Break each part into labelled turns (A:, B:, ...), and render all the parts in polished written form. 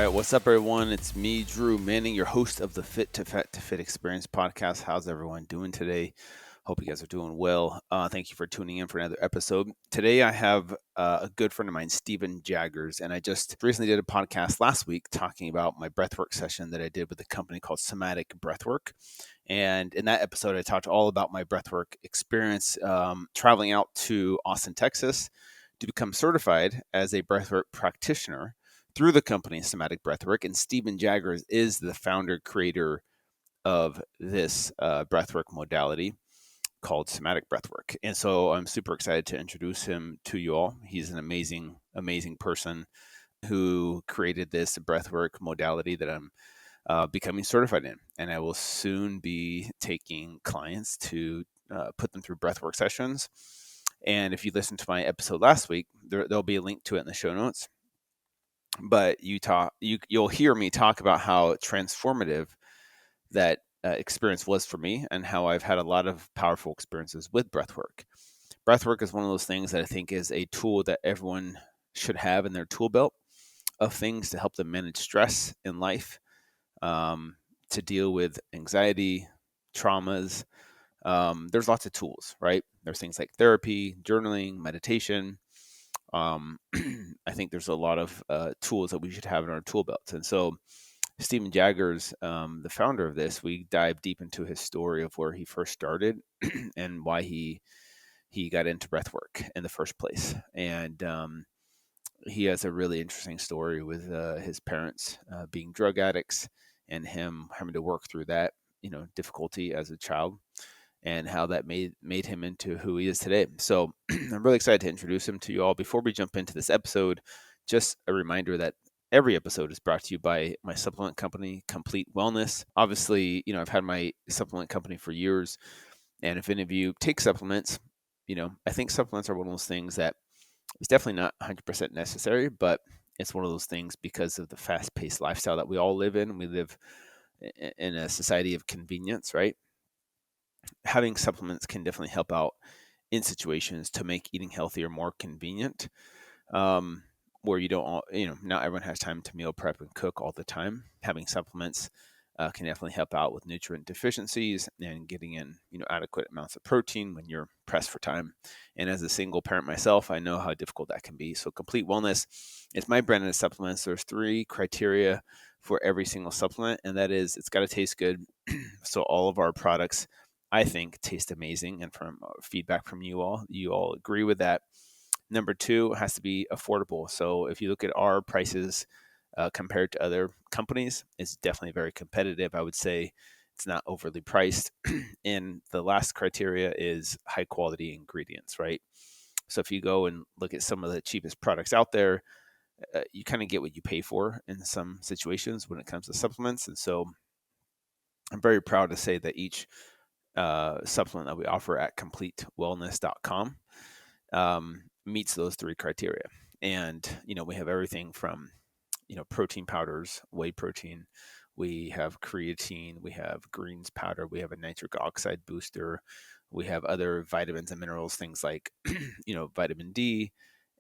A: right, what's up, everyone? It's me, Drew Manning, your host of the Fit2Fat2Fit Experience podcast. How's everyone doing today? Hope you guys are doing well. Thank you for tuning in for another episode. Today, I have a good friend of mine, Stephen Jaggers, and I just recently did a podcast last week talking about my breathwork session that I did with a company called Somatic Breathwork. And in that episode, I talked all about my breathwork experience traveling out to Austin, Texas to become certified as a breathwork practitioner through the company Somatic Breathwork. And Stephen Jaggers is the founder, creator of this breathwork modality called Somatic Breathwork. And so I'm super excited to introduce him to you all. He's an amazing, amazing person who created this breathwork modality that I'm becoming certified in. And I will soon be taking clients to put them through breathwork sessions. And if you listened to my episode last week, there'll be a link to it in the show notes. But you'll hear me talk about how transformative that experience was for me, and how I've had a lot of powerful experiences with breathwork. Breathwork is one of those things that I think is a tool that everyone should have in their tool belt of things to help them manage stress in life, to deal with anxiety, traumas. There's lots of tools, right? There's things like therapy, journaling, meditation. I think there's a lot of tools that we should have in our tool belts. And so Stephen Jaggers, the founder of this, we dive deep into his story of where he first started and why he got into breathwork in the first place. And he has a really interesting story with his parents being drug addicts and him having to work through that, difficulty as a child, and how that made him into who he is today. So I'm really excited to introduce him to you all. Before we jump into this episode, just a reminder that every episode is brought to you by my supplement company, Complete Wellness. Obviously, I've had my supplement company for years, and if any of you take supplements, I think supplements are one of those things that is definitely not 100% necessary, but it's one of those things because of the fast-paced lifestyle that we all live in. We live in a society of convenience, right? Having supplements can definitely help out in situations to make eating healthier more convenient, where you don't, not everyone has time to meal prep and cook all the time. Having supplements can definitely help out with nutrient deficiencies and getting in, adequate amounts of protein when you're pressed for time. And as a single parent myself, I know how difficult that can be. So Complete Wellness is my brand of supplements. There's 3 criteria for every single supplement, and that is it's got to taste good. So all of our products, I think, taste amazing, and from feedback from you all agree with that. Number 2, it has to be affordable. So if you look at our prices compared to other companies, it's definitely very competitive. I would say it's not overly priced. And the last criteria is high quality ingredients, right? So if you go and look at some of the cheapest products out there, you kind of get what you pay for in some situations when it comes to supplements. And so I'm very proud to say that each supplement that we offer at completewellness.com meets those 3 criteria. And, we have everything from, protein powders, whey protein, we have creatine, we have greens powder, we have a nitric oxide booster, we have other vitamins and minerals, things like, vitamin D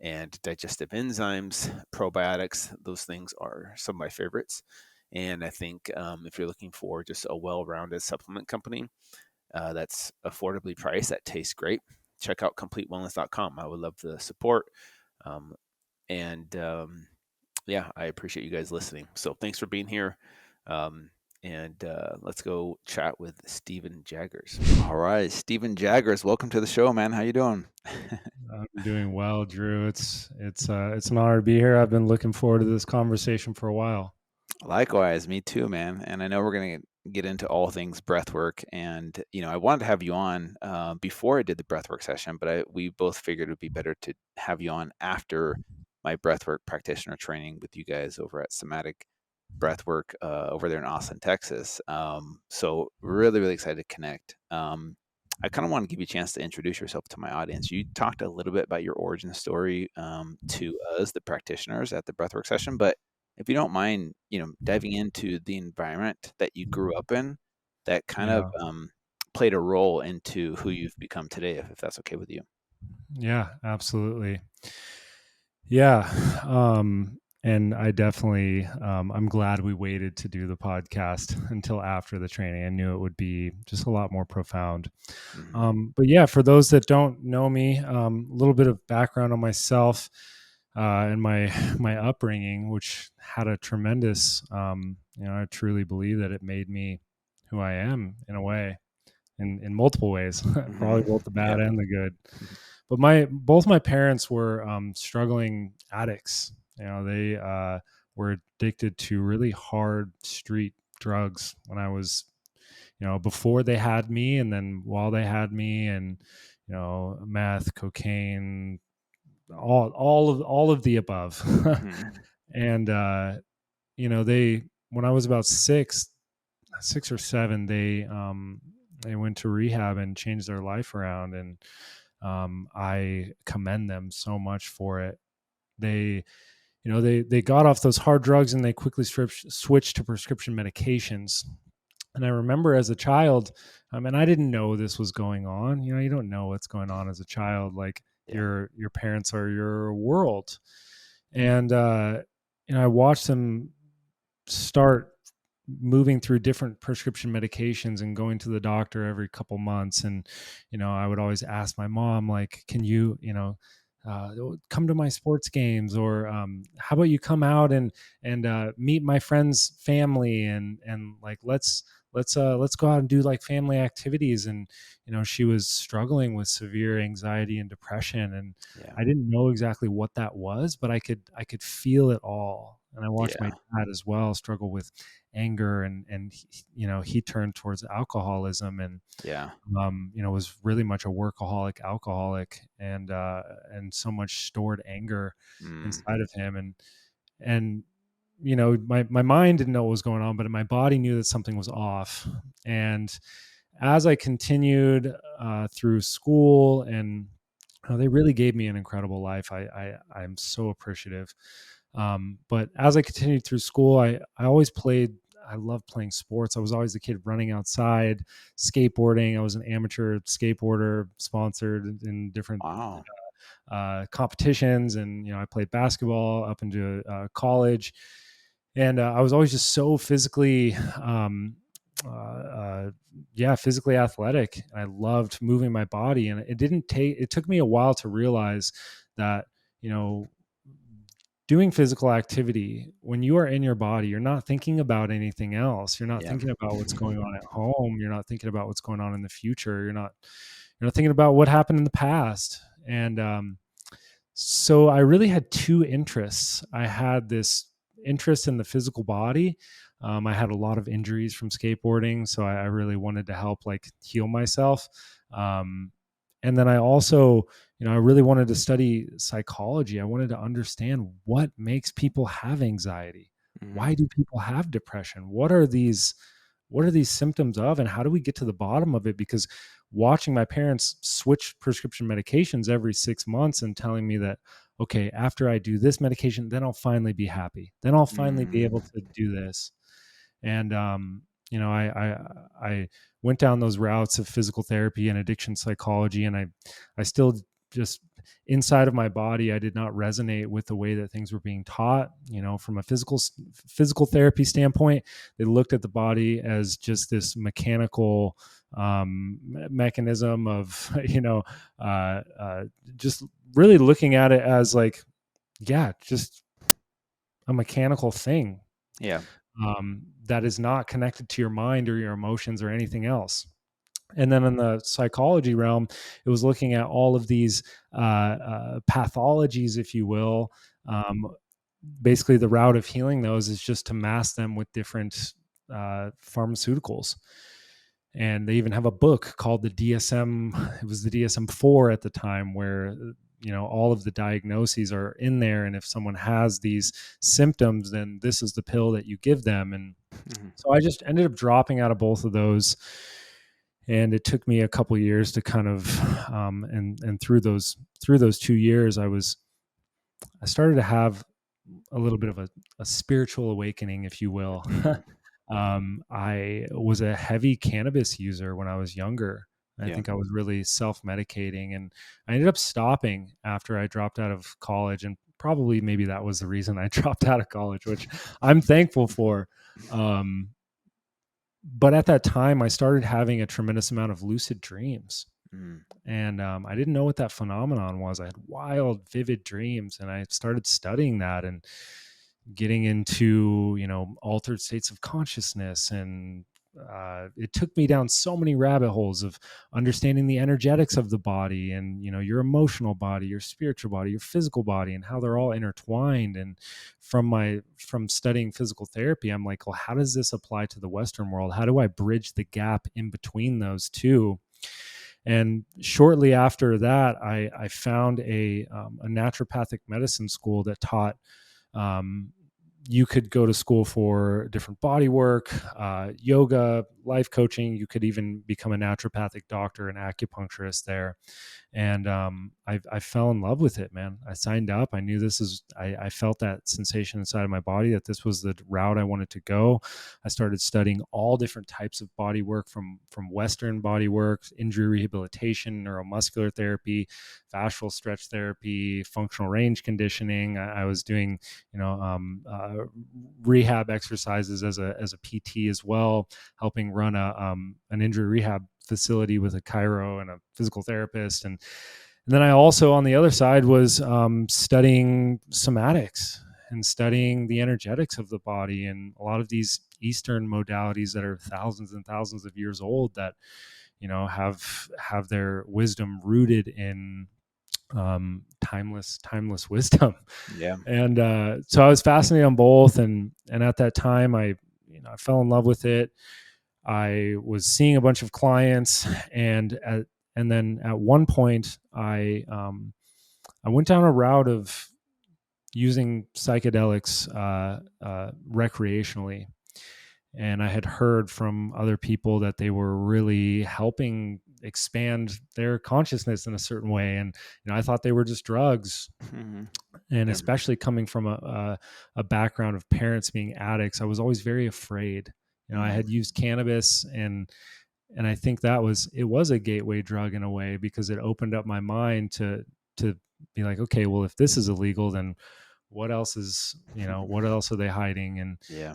A: and digestive enzymes, probiotics. Those things are some of my favorites. And I think if you're looking for just a well-rounded supplement company that's affordably priced, that tastes great, check out completewellness.com. I would love the support. Yeah, I appreciate you guys listening. So thanks for being here. And let's go chat with Stephen Jaggers. All right, Stephen Jaggers, welcome to the show, man. How you doing?
B: I'm doing well, Drew. It's an honor to be here. I've been looking forward to this conversation for a while.
A: Likewise, me too, man. And I know we're going to get into all things breathwork. And, I wanted to have you on before I did the breathwork session, but we both figured it would be better to have you on after my breathwork practitioner training with you guys over at Somatic Breathwork over there in Austin, Texas. So really, really excited to connect. I kind of want to give you a chance to introduce yourself to my audience. You talked a little bit about your origin story to us, the practitioners at the breathwork session, but if you don't mind, diving into the environment that you grew up in that kind of
B: Yeah.
A: played a role into who you've become today, if that's okay with you.
B: Yeah, absolutely. Yeah. And I definitely, I'm glad we waited to do the podcast until after the training. I knew it would be just a lot more profound.
A: Mhm.
B: But yeah, for those that don't know me, a little bit of background on myself and my upbringing, which had a tremendous, I truly believe that it made me who I am in a way, in multiple ways, probably
A: Mhm.
B: both the bad
A: Yeah.
B: and the good. But both my parents were struggling addicts. They were addicted to really hard street drugs when I was, before they had me, and then while they had me, and meth, cocaine, all of the above.
A: Mhm.
B: And they, when I was about 6 or 7, they went to rehab and changed their life around, and I commend them so much for it. They they got off those hard drugs and they quickly switched to prescription medications. And I remember as a child, and I didn't know this was going on. You don't know what's going on as a child. Like,
A: Yeah.
B: your parents are your world. And I watched them start moving through different prescription medications and going to the doctor every couple months. And I would always ask my mom, like, can you come to my sports games, or how about you come out and meet my friend's family, and like, let's go out and do like family activities. And she was struggling with severe anxiety and depression, and
A: Yeah.
B: I didn't know exactly what that was, but I could feel it all. And I watched my
A: Yeah.
B: dad as well struggle with anger, and he turned towards alcoholism, and
A: Yeah.
B: was really much a workaholic alcoholic, and so much stored anger
A: Mm.
B: inside of him. And my mind didn't know what was going on, but my body knew that something was off. And as I continued through school, and they really gave me an incredible life. I'm so appreciative. But as I continued through school, I always played. I loved playing sports. I was always the kid running outside, skateboarding. I was an amateur skateboarder, sponsored in different
A: Wow.
B: competitions, and I played basketball up into college. And I was always just so physically uh, uh, physically athletic. And I loved moving my body, and it took me a while to realize that, you know, doing physical activity, when you are in your body, you're not thinking about anything else. You're not
A: Yeah.
B: thinking about what's going on at home. You're not thinking about what's going on in the future. You're not thinking about what happened in the past. And so I really had two interests. I had this interest in the physical body. I had a lot of injuries from skateboarding, so I really wanted to help like heal myself. Um, and then I also, I really wanted to study psychology. I wanted to understand what makes people have anxiety. Why
A: Mhm.
B: do people have depression? What are these symptoms of, and how do we get to the bottom of it? Because watching my parents switch prescription medications every 6 months and telling me that, okay, after I do this medication, then I'll finally be happy. Then I'll finally be able
A: Mm.
B: to do this. And I went down those routes of physical therapy and addiction psychology, and I still just, inside of my body, I did not resonate with the way that things were being taught. From a physical therapy standpoint, they looked at the body as just this mechanical mechanism of just really looking at it as like, yeah, just a mechanical thing
A: Yeah.
B: that is not connected to your mind or your emotions or anything else. And then in the psychology realm, it was looking at all of these pathologies, if you will. Um, Basically, the route of healing those is just to mask them with different pharmaceuticals. And they even have a book called the DSM. It was the DSM-4 at the time, where all of the diagnoses are in there, and if someone has these symptoms, then this is the pill that you give them. And
A: Mhm.
B: so I just ended up dropping out of both of those, and it took me a couple years to kind of and through those 2 years, I started to have a little bit of a spiritual awakening, if you will.
A: Mm.
B: I was a heavy cannabis user when I was younger. I
A: Yeah.
B: think I was really self-medicating, and I ended up stopping after I dropped out of college and probably maybe that was the reason I dropped out of college, which I'm thankful for. But at that time, I started having a tremendous amount of lucid dreams. And I didn't know what that phenomenon was. I had wild, vivid dreams, and I started studying that and getting into, altered states of consciousness. And it took me down so many rabbit holes of understanding the energetics of the body and, your emotional body, your spiritual body, your physical body, and how they're all intertwined. And from studying physical therapy, I'm like, well, how does this apply to the Western world? How do I bridge the gap in between those two? And shortly after that, I found a naturopathic medicine school that taught, you could go to school for different body work, yoga, life coaching. You could even become a naturopathic doctor and acupuncturist there. And I fell in love with it, man. I signed up. I knew I felt that sensation inside of my body that this was the route I wanted to go. I started studying all different types of body work, from Western body work, injury rehabilitation, neuromuscular therapy, fascial stretch therapy, functional range conditioning. I was doing, rehab exercises as a PT as well, helping run an injury rehab facility with a chiro and a physical therapist. And then I also, on the other side, was studying somatics and studying the energetics of the body, and a lot of these Eastern modalities that are thousands and thousands of years old that, have their wisdom rooted in timeless wisdom.
A: Yeah.
B: And so I was fascinated on both. And at that time, I fell in love with it. I was seeing a bunch of clients, and then at one point, I went down a route of using psychedelics recreationally, and I had heard from other people that they were really helping expand their consciousness in a certain way, and I thought they were just drugs.
A: Mm-hmm.
B: And
A: Yeah.
B: especially coming from a background of parents being addicts, I was always very afraid. I had used cannabis, and I think it was a gateway drug in a way, because it opened up my mind to be like, okay, well, if this is illegal, then what else is, what else are they hiding? And,
A: Yeah.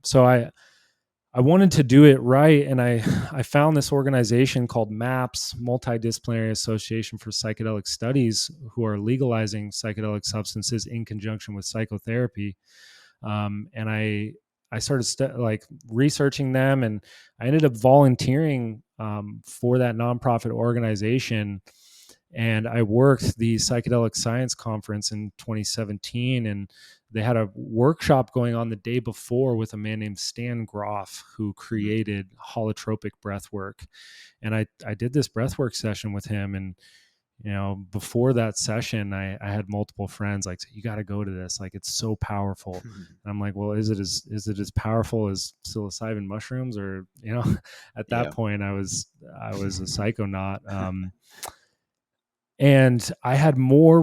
B: So I wanted to do it right. And I found this organization called MAPS, Multidisciplinary Association for Psychedelic Studies, who are legalizing psychedelic substances in conjunction with psychotherapy. And I started researching them, and I ended up volunteering for that nonprofit organization. And I worked the Psychedelic Science Conference in 2017, and they had a workshop going on the day before with a man named Stan Groff, who created holotropic breathwork. And I did this breathwork session with him, and before that session, I had multiple friends like, you got to go to this. Like, it's so powerful. And I'm like, well, is it as powerful as psilocybin mushrooms? Or, at that
A: Yeah.
B: point I was a psychonaut. And I had more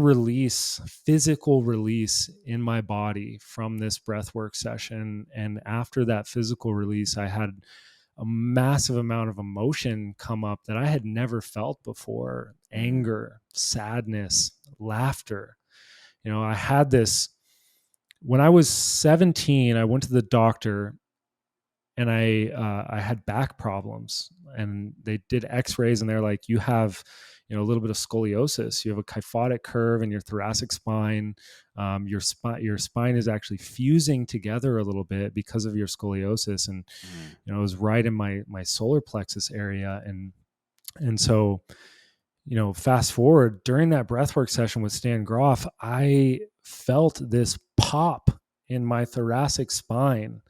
B: physical release in my body from this breathwork session. And after that physical release, I had a massive amount of emotion come up that I had never felt before: anger, sadness, laughter. I had this when I was 17. I went to the doctor, and I had back problems, and they did x-rays, and they're like, you have a little bit of scoliosis. You have a kyphotic curve in your thoracic spine. Your spine is actually fusing together a little bit because of your scoliosis. And it was right in my solar plexus area. And so, fast forward, during that breathwork session with Stan Groff, I felt this pop in my thoracic spine.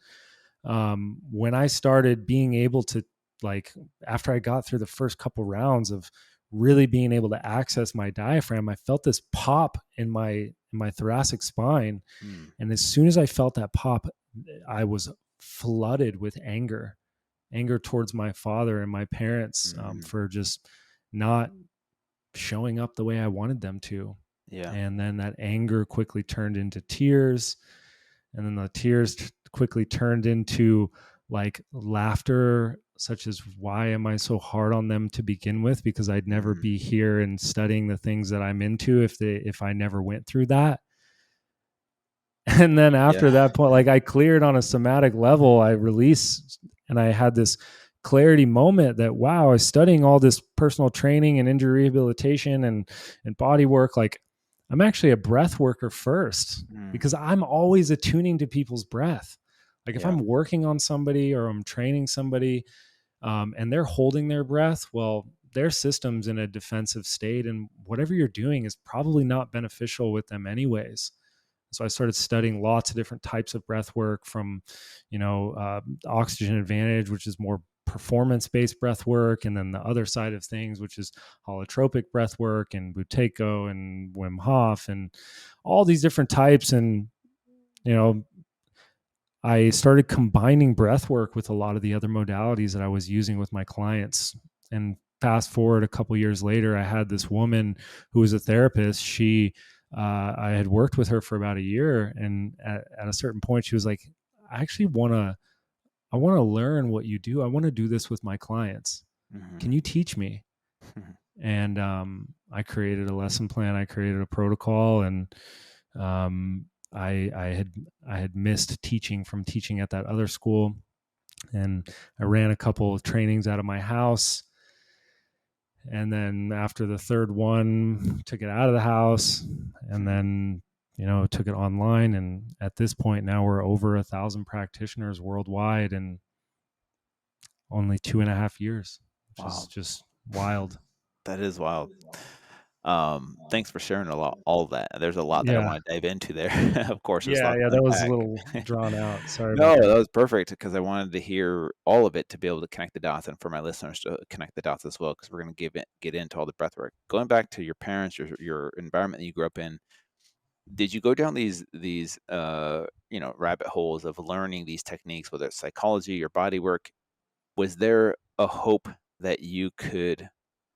B: When I started being able to, after I got through the first couple rounds of really being able to access my diaphragm, I felt this pop in my thoracic spine. And as soon as I felt that pop, I was flooded with anger towards my father and my parents, for just not showing up the way I wanted them to.
A: Yeah.
B: And then that anger quickly turned into tears. And then the tears quickly turned into laughter, such as, why am I so hard on them to begin with? Because I'd never be here and studying the things that I'm into if I never went through that. And then after
A: Yeah.
B: that point, like I cleared on a somatic level, I released, and I had this clarity moment that, wow, I was studying all this personal training and injury rehabilitation and body work. Like I'm actually a breath worker first,
A: Mm,
B: because I'm always attuning to people's breath. Like if
A: yeah.
B: I'm working on somebody or I'm training somebody, and they're holding their breath, well, their system's in a defensive state, and whatever you're doing is probably not beneficial with them anyways. So I started studying lots of different types of breath work, from, oxygen advantage, which is more performance based breath work, and then the other side of things, which is holotropic breath work and Buteyko and Wim Hof and all these different types. And, you know, I started combining breath work with a lot of the other modalities that I was using with my clients. And fast forward a couple years later, I had this woman who was a therapist. I had worked with her for about a year, and at a certain point, she was like, "I actually I want to learn what you do. I want to do this with my clients.
A: Hmm.
B: Can you teach me?" And I created a lesson plan. I created a protocol, and um, I had missed teaching from teaching at that other school, and I ran a couple of trainings out of my house. And then after the third one, took it out of the house, and then took it online. And at this point now, we're over 1,000 practitioners worldwide in only 2.5 years, which is
A: Wow.
B: just wild.
A: That is wild. Thanks for sharing all of that. There's a lot that I
B: Yeah.
A: want to dive into there. Of course, there's
B: Yeah.
A: lots
B: Yeah.
A: to
B: That was a
A: unpack.
B: little drawn out. Sorry
A: No,
B: about
A: that
B: that.
A: was perfect because I wanted to hear all of it to be able to connect the dots, and for my listeners to connect the dots as well, because we're going to get into all the breath work. Going back to your parents, your environment that you grew up in, did you go down these rabbit holes of learning these techniques, whether it's psychology or body work? Was there a hope that you could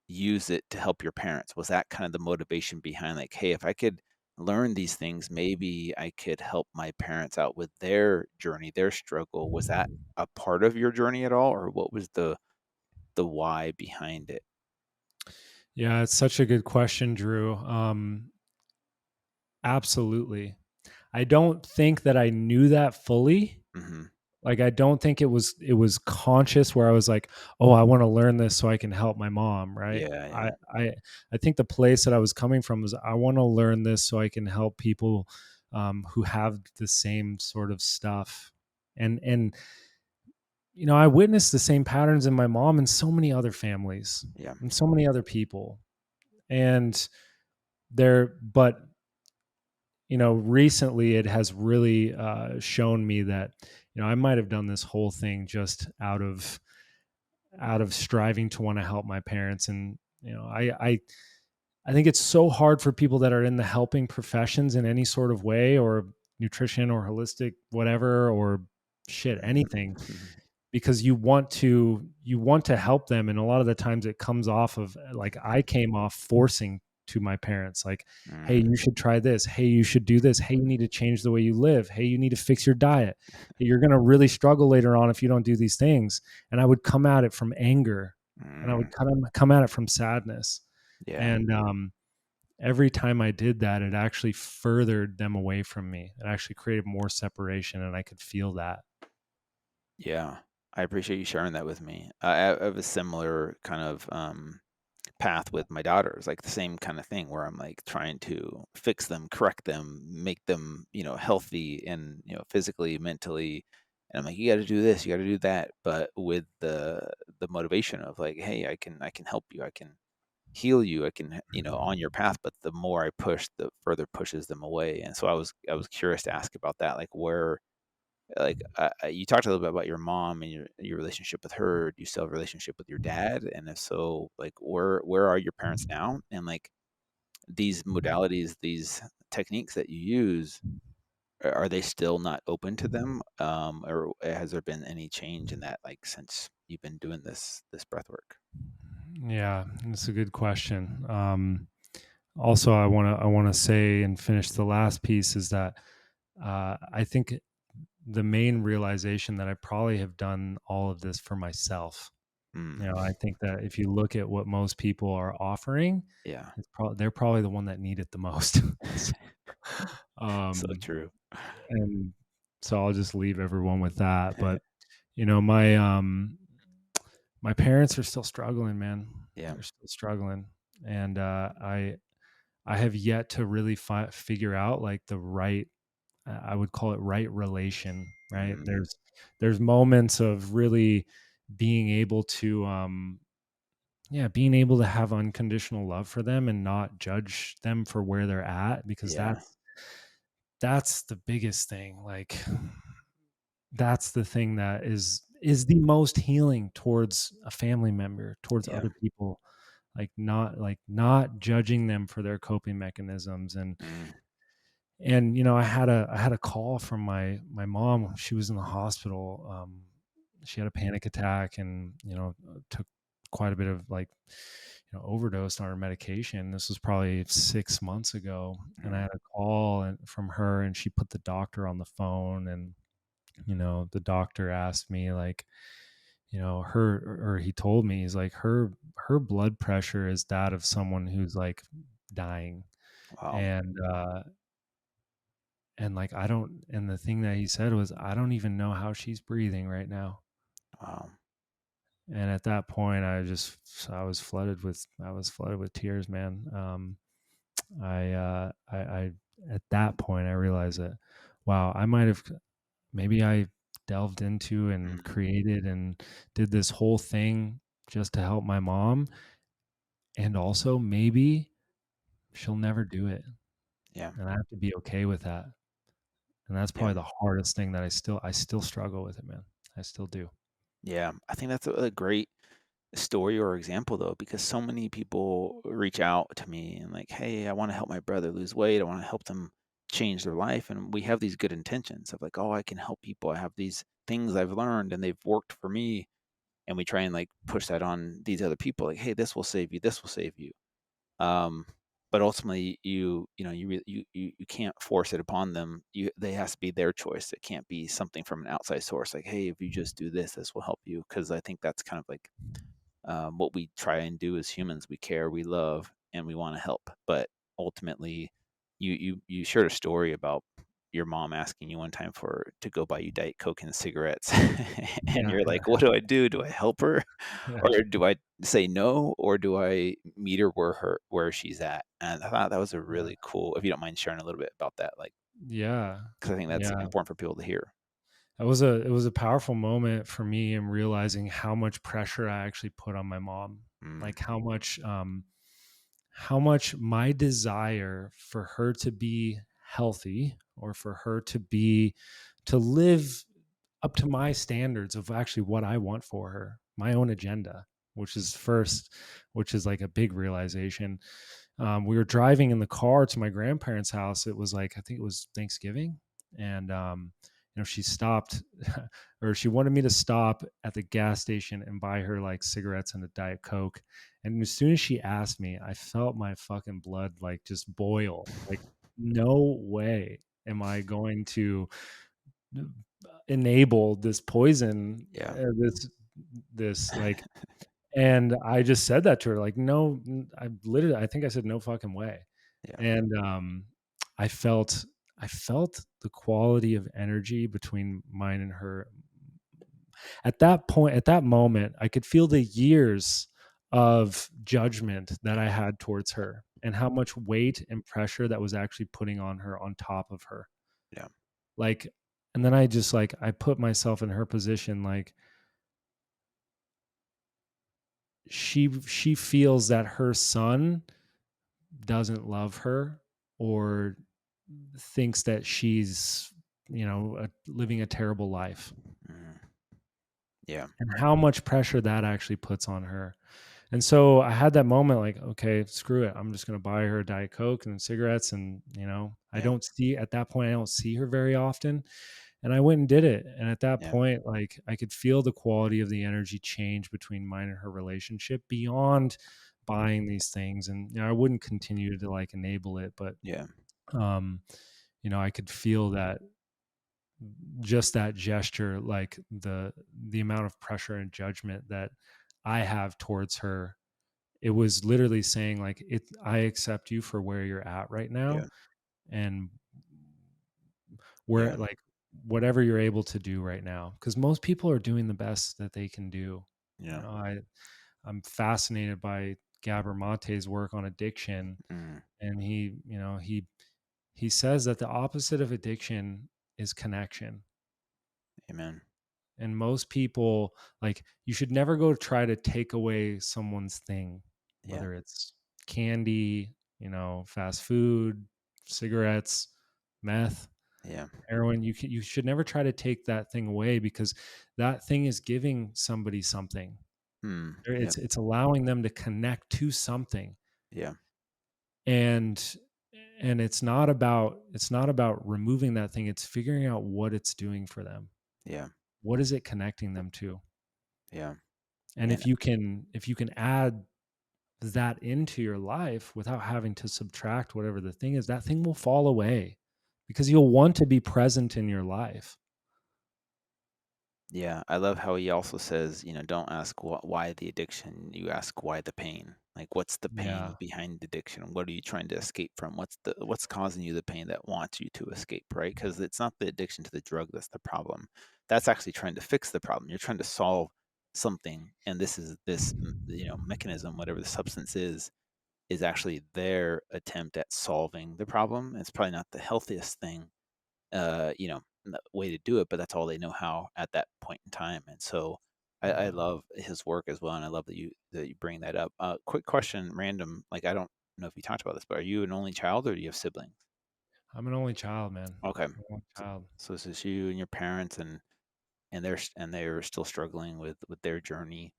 A: use it to help your parents? Was that kind of the motivation behind, like, hey, if I could learn these things, maybe I could help my parents out with their journey, their struggle? Was that a part of your journey at all, or what was the why behind it?
B: Yeah. It's such a good question, Drew. Absolutely. I don't think that I knew that fully.
A: Hmm.
B: Like I don't think it was conscious where I was like, "Oh, I want to learn this so I can help my mom," right?
A: Yeah,
B: I
A: yeah.
B: I I think the place that I was coming from was, I want to learn this so I can help people who have the same sort of stuff. And I witnessed the same patterns in my mom and so many other families
A: Yeah.
B: and so many other people. And but recently it has really shown me that I might have done this whole thing just out of striving to want to help my parents. And I think it's so hard for people that are in the helping professions in any sort of way, or nutrition or holistic whatever, or shit, anything, because you want to help them. And a lot of the times it comes off of, like, I came off forcing to my parents, like, hey,
A: Mm,
B: you should try this, hey, you should do this, hey, you need to change the way you live, hey, you need to fix your diet, hey, you're going to really struggle later on if you don't do these things. And I would come at it from anger, and I would
A: mm,
B: come at it from sadness.
A: yeah.
B: And every time I did that, it actually furthered them away from me. It actually created more separation, and I could feel that.
A: Yeah. I appreciate you sharing that with me. I have a similar kind of path with my daughters, like the same kind of thing where I'm like trying to fix them, correct them, make them, healthy and, physically, mentally. And I'm like, you got to do this, you got to do that, but with the motivation of like, hey, I can help you, I can heal you, I can, on your path. But the more I push, the further pushes them away. And so I was curious to ask about that, like where, like you talked a little bit about your mom and your relationship with her. Do you still have a relationship with your dad? And if so, like where are your parents now? And like these modalities, these techniques that you use, are they still not open to them? Or has there been any change in that, like since you've been doing this breath work?
B: Yeah, that's a good question. Also, I want to say and finish the last piece is that I think the main realization that I probably have done all of this for myself.
A: Mm,
B: I think that if you look at what most people are offering,
A: yeah.
B: they're probably the one that need it the most.
A: So
B: um,
A: true.
B: And so I'll just leave everyone with that. But you know, my parents are still struggling, man.
A: Yeah.
B: They're still struggling, and I have yet to really figure out like the right, I would call it right relation, right?
A: Mm,
B: There's moments of really being able to yeah, being able to have unconditional love for them and not judge them for where they're at, because
A: yeah.
B: that's the biggest thing. Like that's the thing that is the most healing towards a family member, towards
A: Yeah.
B: other people, like not judging them for their coping mechanisms.
A: Mm,
B: And you know, I had a call from my mom. She was in the hospital. She had a panic attack, and you know, took quite a bit of like, you know, overdosed on her medication. This was probably 6 months ago, and I
A: mm,
B: had a call from her, and she put the doctor on the phone. And you know, the doctor asked me like, you know, or he told me, he's like, her blood pressure is that of someone who's like dying.
A: wow.
B: And like I don't, and the thing that he said was, I don't even know how she's breathing right now.
A: Wow.
B: And at that point I was flooded with tears, man. I at that point I realized that, wow, I might have, maybe I delved into and
A: Mm,
B: created and did this whole thing just to help my mom, and also maybe she'll never do it,
A: yeah.
B: and I have to be okay with that. And that's
A: Yeah.
B: probably the hardest thing that I still struggle with it, man. I still do.
A: Yeah. I think that's a great story or example though, because so many people reach out to me and like, hey, I want to help my brother lose weight. I want to help them change their life. And we have these good intentions of like, oh, I can help people. I have these things I've learned and they've worked for me. And we try and like push that on these other people, like, hey, this will save you. This will save you. Um, but ultimately, you can't force it upon them. They has to be their choice. It can't be something from an outside source. Like, hey, if you just do this, this will help you. Because I think that's kind of like what we try and do as humans. We care, we love, and we want to help. But ultimately, you shared a story about your mom asking you one time for to go buy you Diet Coke and cigarettes, and
B: Yeah,
A: you're
B: yeah,
A: like, "What do I do? Do I help her,
B: yeah,
A: or do I say no, or do I meet her where she's at?" And I thought that was a
B: yeah,
A: really cool. If you don't mind sharing a little bit about that, like,
B: yeah,
A: because I think that's
B: yeah.
A: important for people to hear.
B: It was a powerful moment for me in realizing how much pressure I actually put on my mom.
A: Mm,
B: Like how much my desire for her to be healthy, or for her to live up to my standards of actually what I want for her, my own agenda, which is first, which is like a big realization. We were driving in the car to my grandparents' house. It was like, I think it was Thanksgiving. And, you know, she stopped or she wanted me to stop at the gas station and buy her like cigarettes and a Diet Coke. And as soon as she asked me, I felt my fucking blood like just boil. Like, no way am I going to enable this poison,
A: yeah,
B: this like, and I just said that to her, like, no, I think I said, no fucking way.
A: yeah,
B: And I felt, I felt the quality of energy between mine and her. At that point, at that moment, I could feel the years of judgment that I had towards her, and how much weight and pressure that was actually putting on her on top of her.
A: yeah,
B: Like, and then I just like, I put myself in her position, like, she feels that her son doesn't love her, or thinks that she's, you know, living a terrible life,
A: mm, yeah,
B: and how much pressure that actually puts on her. And so I had that moment like, okay, screw it, I'm just going to buy her a Diet Coke and cigarettes. And you know,
A: yeah,
B: at that point I don't see her very often. And I went and did it. And at that
A: yeah,
B: point, like, I could feel the quality of the energy change between mine and her relationship beyond buying these things. And you know, I wouldn't continue to like enable it, but
A: yeah,
B: um, you know, I could feel that, just that gesture, like the amount of pressure and judgment that I have towards her. It was literally saying like, I accept you for where you're at right
A: yeah,
B: now. And where
A: Yeah.
B: like whatever you're able to do right now, because most people are doing the best that they can do. You
A: Yeah.
B: know, I'm fascinated by Gabor Mate's work on addiction,
A: Mm.
B: and he says that the opposite of addiction is connection.
A: Amen.
B: And most people, like, you should never go try to take away someone's thing,
A: Yeah.
B: whether it's candy, fast food, cigarettes, meth,
A: Yeah.
B: heroin. You should never try to take that thing away, because that thing is giving somebody something.
A: Mm. Yeah.
B: It's allowing them to connect to something.
A: Yeah.
B: And it's not about removing that thing. It's figuring out what it's doing for them.
A: Yeah.
B: What is it connecting them to?
A: Yeah.
B: And
A: And
B: if you can add that into your life without having to subtract whatever the thing is, that thing will fall away, because you'll want to be present in your life.
A: yeah, I love how he also says, don't ask why the addiction, you ask why the pain. Like, what's the pain
B: Yeah.
A: behind the addiction? What are you trying to escape from? What's causing you the pain that wants you to escape, right? Because it's not the addiction to the drug that's the problem. That's actually trying to fix the problem. You're trying to solve something, and this mechanism, whatever the substance is actually their attempt at solving the problem. It's probably not the healthiest thing, way to do it, but that's all they know how at that point in time. And so I
B: Yeah.
A: love his work as well, and I love that you bring that up. Quick question, random. Like, I don't know if you talked about this, but are you an only child or do you have siblings?
B: I'm an only child, man.
A: Okay,
B: I'm an only
A: so,
B: child.
A: so it's just you and your parents, and they're still struggling with their journey,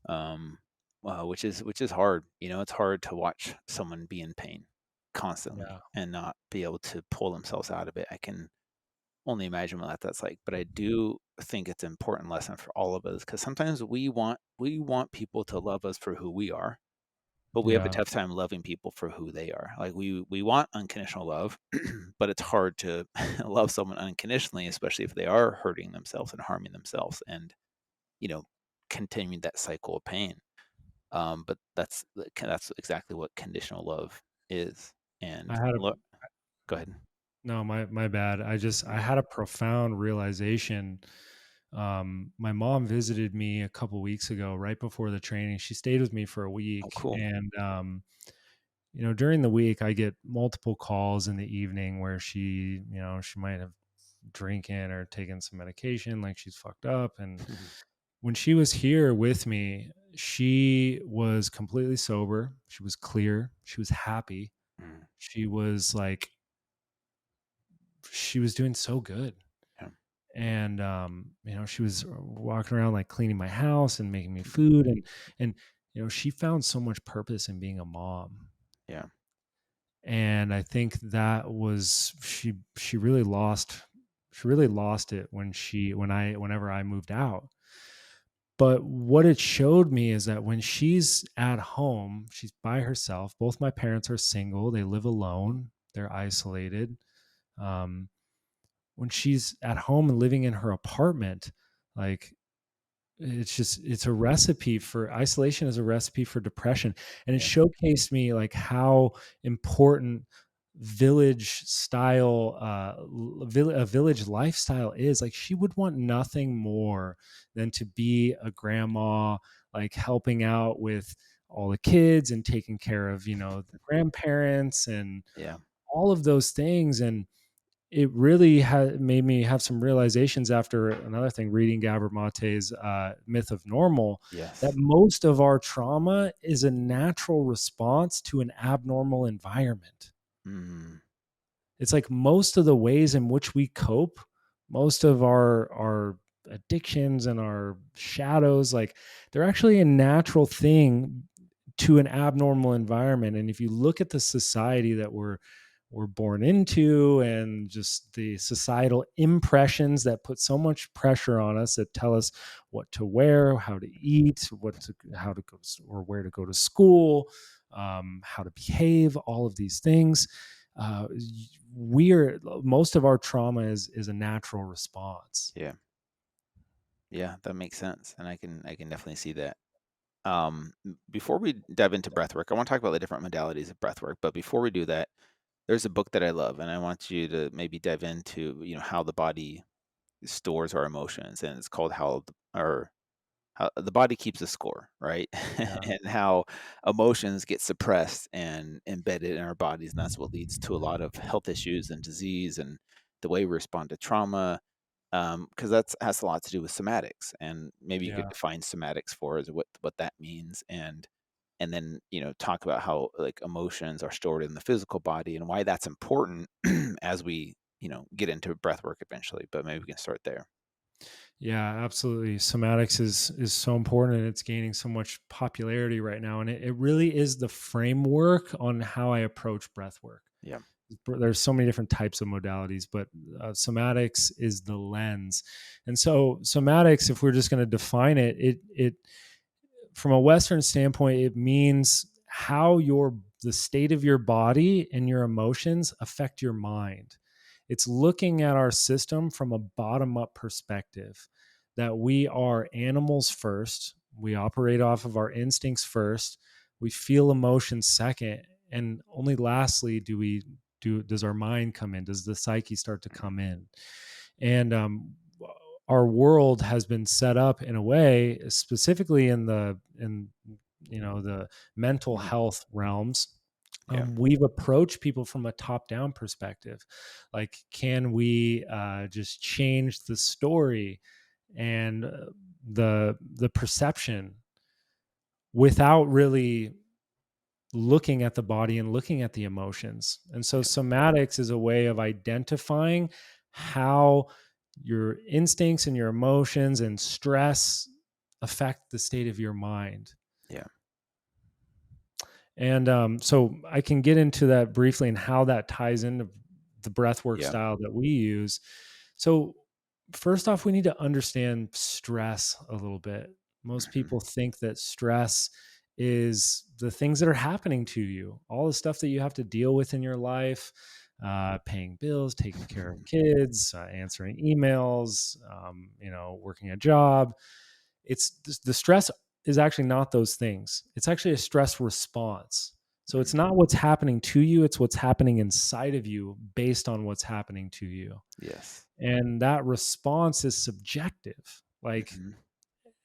A: um, which is hard. It's hard to watch someone be in pain constantly
B: Yeah.
A: and not be able to pull themselves out of it. I can only imagine what that's like. But I do think it's an important lesson for all of us, because sometimes we want people to love us for who we are, but we have a
B: Yeah.
A: tough time loving people for who they are. Like, we want unconditional love, but it's hard to love someone unconditionally, especially if they are hurting themselves and harming themselves, and you know continuing that cycle of pain. But that's exactly what conditional love is.
B: I
A: And
B: had a
A: go ahead.
B: No, my bad. I had a profound realization. My mom visited me a couple weeks ago, right before the training. She stayed with me for a
A: Oh,
B: week,
A: cool.
B: and during the week, I get multiple calls in the evening where she might have drinking or taken some medication, like she's fucked up. And when she was here with me, she was completely sober. She was clear. She was happy.
A: Mm,
B: She was like, she was doing so good.
A: yeah.
B: And she was walking around, like, cleaning my house and making me food, and she found so much purpose in being a mom.
A: Yeah.
B: And I think that was, she really lost it whenever I moved out. But what it showed me is that when she's at home, she's by herself. Both my parents are single, they live alone, they're isolated. um, when she's at home and living in her apartment, like, it's a recipe for isolation, is a recipe for depression. And it
A: Yeah.
B: showcased me, like, how important village style a village lifestyle is. Like, she would want nothing more than to be a grandma, like helping out with all the kids and taking care of the grandparents and
A: Yeah.
B: all of those things. And it really made me have some realizations, after another thing, reading Gabor Mate's Myth of Normal, that
A: Yes.
B: most of our trauma is a natural response to an abnormal environment.
A: Mm,
B: It's like most of the ways in which we cope, most of our addictions and our shadows, like, they're actually a natural thing to an abnormal environment. And if you look at the society that we're born into, and just the societal impressions that put so much pressure on us, that tell us what to wear, how to eat, how to go, or where to go to school, how to behave, all of these things. uh, we're Most of our trauma is a natural response.
A: yeah. Yeah, that makes sense, and I can definitely see that. Before we dive into breath work, I want to talk about the different modalities of breath work. But before we do that, there's a book that I love, and I want you to maybe dive into, how the body stores our emotions, and it's called how the body keeps a score, right?
B: Yeah.
A: And how emotions get suppressed and embedded in our bodies, and that's what leads to a lot of health issues and disease, and the way we respond to trauma. Because that's has a lot to do with somatics, and maybe you could
B: Yeah.
A: define somatics for us, what that means, and then talk about how like emotions are stored in the physical body and why that's important as we get into breath work eventually. But maybe we can start there.
B: Yeah, absolutely. Somatics is so important, and it's gaining so much popularity right now. And it really is the framework on how I approach breath work.
A: Yeah.
B: There's so many different types of modalities, but somatics is the lens. And so somatics, if we're just going to define it from a Western standpoint, it means how the state of your body and your emotions affect your mind. It's looking at our system from a bottom up perspective, that we are animals first. We operate off of our instincts first. We feel emotions second. And only lastly does our mind come in? Does the psyche start to come in? And our world has been set up in a way, specifically in the mental
A: Mhm.
B: health realms.
A: Yeah.
B: We've approached people from a top-down perspective. Like, can we just change the story and the perception without really looking at the body and looking at the emotions? And so
A: Yeah.
B: somatics is a way of identifying how your instincts and your emotions and stress affect the state of your mind.
A: Yeah.
B: And so I can get into that briefly and how that ties into the breathwork
A: Yeah.
B: style that we use. So, first off, we need to understand stress a little bit. Most
A: Mhm.
B: people think that stress is the things that are happening to you, all the stuff that you have to deal with in your life, paying bills, taking care of kids, answering emails, working a job. It's the stress is actually not those things. It's actually a stress response. So it's
A: Mhm.
B: not what's happening to you, it's what's happening inside of you based on what's happening to you.
A: Yes.
B: And that response is subjective. Like,
A: Mhm.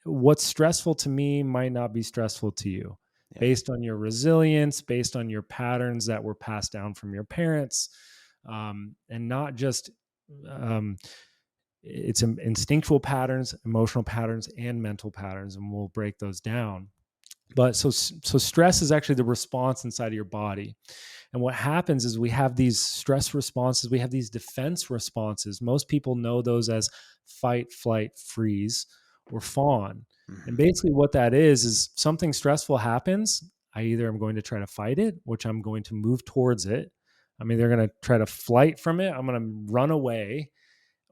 B: what's stressful to me might not be stressful to you,
A: Yeah.
B: based on your resilience, based on your patterns that were passed down from your parents, and not just um, it's instinctual patterns, emotional patterns, and mental patterns, and we'll break those down. But so stress is actually the response inside of your body. And what happens is we have these stress responses, we have these defense responses. Most people know those as fight, flight, freeze, or fawn. And
A: Mhm.
B: basically, what that is something stressful happens. I either am going to try to fight it, which I'm going to move towards it. I'm either going to try to flight from it, I'm going to run away,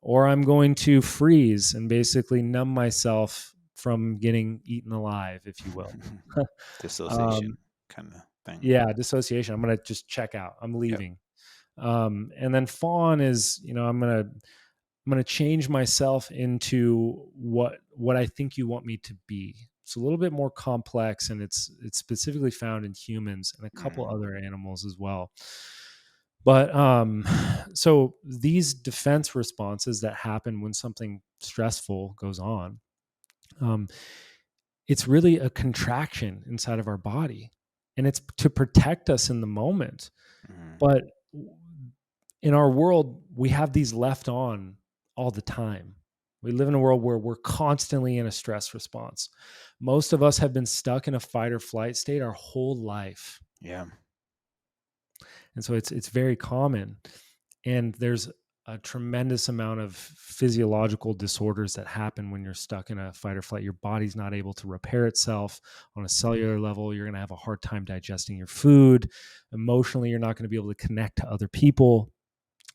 B: or I'm going to freeze and basically numb myself from getting eaten alive, if you will.
A: Dissociation
B: um,
A: kind of thing.
B: yeah, dissociation. I'm going to just check out. I'm
A: Yep.
B: leaving. And then fawn is, I'm going to change myself into what I think you want me to be. It's a little bit more complex, and it's specifically found in humans and a couple
A: Mm.
B: other animals as well. But so these defense responses that happen when something stressful goes on, um, it's really a contraction inside of our body, and it's to protect us in the moment.
A: Mhm.
B: But in our world, we have these left on all the time. We live in a world where we're constantly in a stress response. Most of us have been stuck in a fight or flight state our whole life.
A: Yeah.
B: And so it's very common. And there's a tremendous amount of physiological disorders that happen when you're stuck in a fight or flight. Your body's not able to repair itself on a cellular level. You're going to have a hard time digesting your food. Emotionally, you're not going to be able to connect to other people.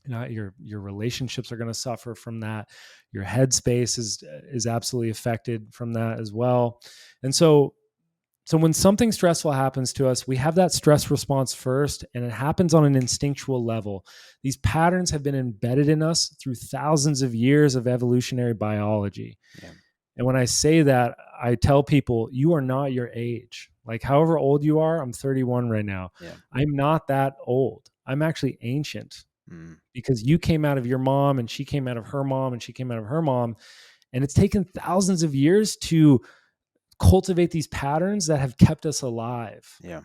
B: Your relationships are going to suffer from that. Your headspace is absolutely affected from that as well. And so when something stressful happens to us, we have that stress response first, and it happens on an instinctual level. These patterns have been embedded in us through thousands of years of evolutionary biology.
A: Yeah.
B: And when I say that, I tell people, you are not your age. Like, however old you are, I'm 31 right now.
A: Yeah.
B: I'm not that old. I'm actually ancient
A: Mm.
B: because you came out of your mom and she came out of her mom and she came out of her mom. And it's taken thousands of years to cultivate these patterns that have kept us alive.
A: Yeah.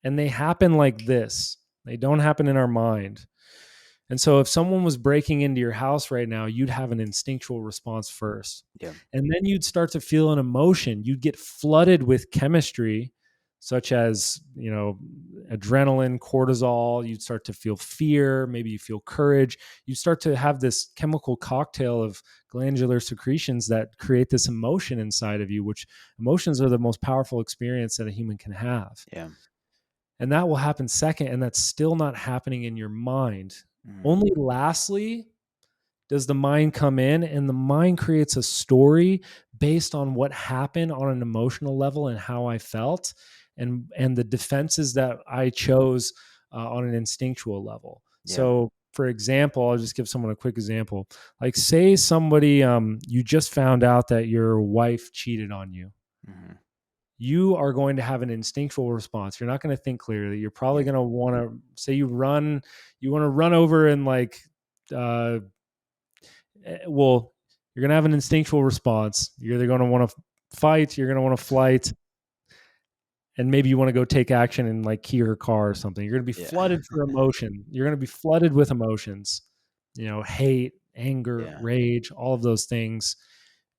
B: And they happen like this. They don't happen in our mind. And so if someone was breaking into your house right now, you'd have an instinctual response first.
A: Yeah.
B: And then you'd start to feel an emotion. You'd get flooded with chemistry, such as, adrenaline, cortisol. You'd start to feel fear. Maybe you feel courage. You start to have this chemical cocktail of glandular secretions that create this emotion inside of you, which emotions are the most powerful experience that a human can have.
A: Yeah.
B: And that will happen second, and that's still not happening in your mind.
A: Mm.
B: Only lastly does the mind come in, and the mind creates a story based on what happened on an emotional level and how I felt, and the defenses that I chose on an instinctual level.
A: Yeah.
B: So for example, I'll just give someone a quick example. Like, say somebody, you just found out that your wife cheated on you.
A: Mm-hmm.
B: You are going to have an instinctual response. You're not going to think clearly. You're probably
A: Yeah.
B: going to want to say you want to run over and like, uh, well, you're going to have an instinctual response. You're either going to want to fight, you're going to want to flight, and maybe you want to go take action and like key her car or something. You're going to be
A: Yeah.
B: flooded for emotion. You're going to be flooded with emotions, hate, anger,
A: Yeah.
B: rage, all of those things.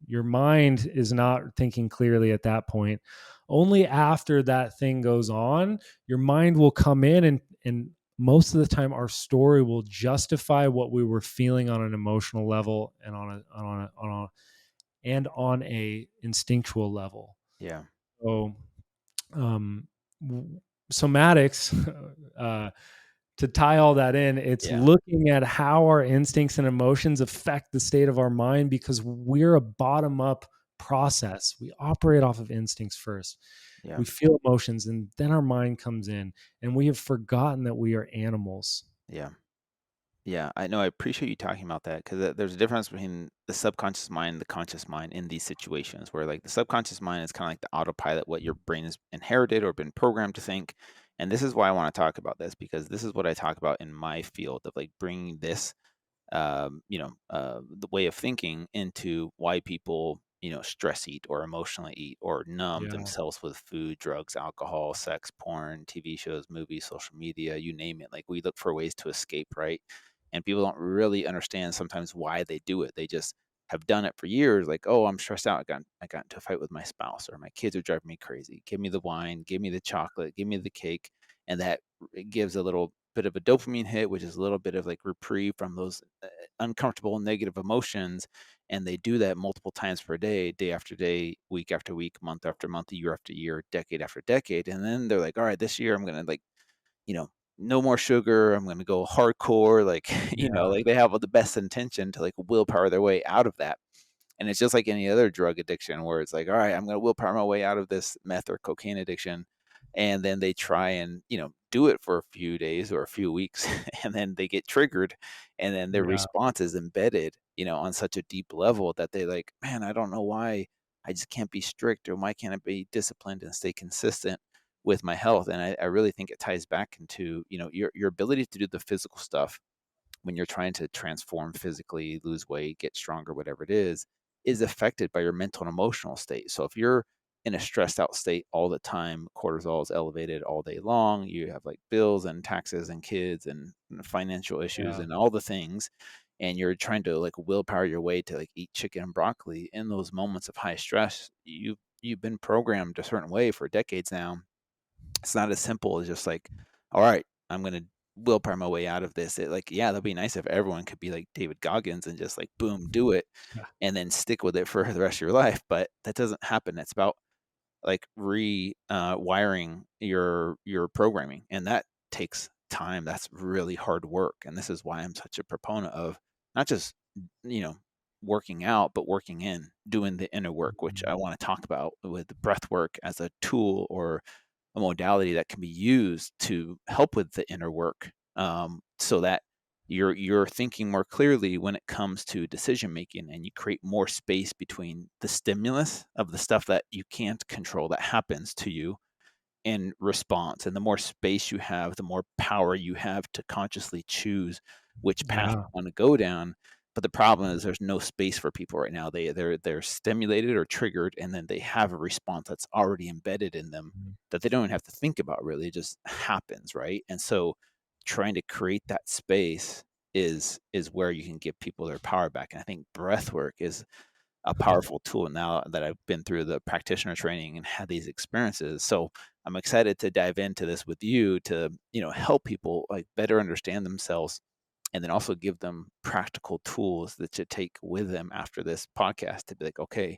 B: Your mind is not thinking clearly at that point. Only after that thing goes on, your mind will come in, and most of the time our story will justify what we were feeling on an emotional level and on a instinctual level.
A: Yeah.
B: So um, somatics, to tie all that in, it's
A: Yeah.
B: looking at how our instincts and emotions affect the state of our mind, because we're a bottom up process. We operate off of instincts first.
A: Yeah.
B: We feel emotions, and then our mind comes in, and we have forgotten that we are animals.
A: Yeah. Yeah, I know. I appreciate you talking about that because there's a difference between the subconscious mind and the conscious mind in these situations where, like, the subconscious mind is kind of like the autopilot, what your brain has inherited or been programmed to think. And this is why I want to talk about this because this is what I talk about in my field of like bringing this the way of thinking into why people, stress eat or emotionally eat or numb
B: Yeah.
A: themselves with food, drugs, alcohol, sex, porn, TV shows, movies, social media, you name it. Like we look for ways to escape, right? And people don't really understand sometimes why they do it. They just have done it for years. Like, oh, I'm stressed out. I got into a fight with my spouse, or my kids are driving me crazy. Give me the wine, give me the chocolate, give me the cake, and that it gives a little bit of a dopamine hit, which is a little bit of like reprieve from those uncomfortable negative emotions. And they do that multiple times per day, day after day, week after week, month after month, year after year, decade after decade. And then they're like, all right, this year I'm going to like, you know, no more sugar. I'm going to go hardcore. Like,
B: Yeah.
A: like they have all the best intention to like willpower their way out of that. And it's just like any other drug addiction where it's like, all right, I'm going to willpower my way out of this meth or cocaine addiction. And then they try and, do it for a few days or a few weeks and then they get triggered and then their
B: Yeah.
A: response is embedded, on such a deep level that they like, man, I don't know why I just can't be strict or why can't I be disciplined and stay consistent with my health. And I really think it ties back into, your ability to do the physical stuff when you're trying to transform physically, lose weight, get stronger, whatever it is affected by your mental and emotional state. So if you're in a stressed out state all the time, cortisol is elevated all day long, you have like bills and taxes and kids and financial issues
B: Yeah.
A: and all the things, and you're trying to like willpower your way to like eat chicken and broccoli in those moments of high stress, you've been programmed a certain way for decades now. It's not as simple as just like, all right, I'm gonna willpower my way out of this. It like, yeah, that'd be nice if everyone could be like David Goggins and just like boom, do it
B: Yeah.
A: and then stick with it for the rest of your life. But that doesn't happen. It's about like wiring your programming. And that takes time. That's really hard work. And this is why I'm such a proponent of not just, you know, working out, but working in, doing the inner work, which I want to talk about with breath work as a tool or a modality that can be used to help with the inner work, so that you're thinking more clearly when it comes to decision making and you create more space between the stimulus of the stuff that you can't control that happens to you in response. And the more space you have, the more power you have to consciously choose which path
B: Yeah.
A: you want to go down. But the problem is there's no space for people right now. They're stimulated or triggered, and then they have a response that's already embedded in them
B: Mhm.
A: that they don't even have to think about really. It just happens, right? And so trying to create that space is where you can give people their power back. And I think breath work is a powerful tool now that I've been through the practitioner training and had these experiences. So I'm excited to dive into this with you to, help people like better understand themselves and then also give them practical tools that to take with them after this podcast to be like, okay,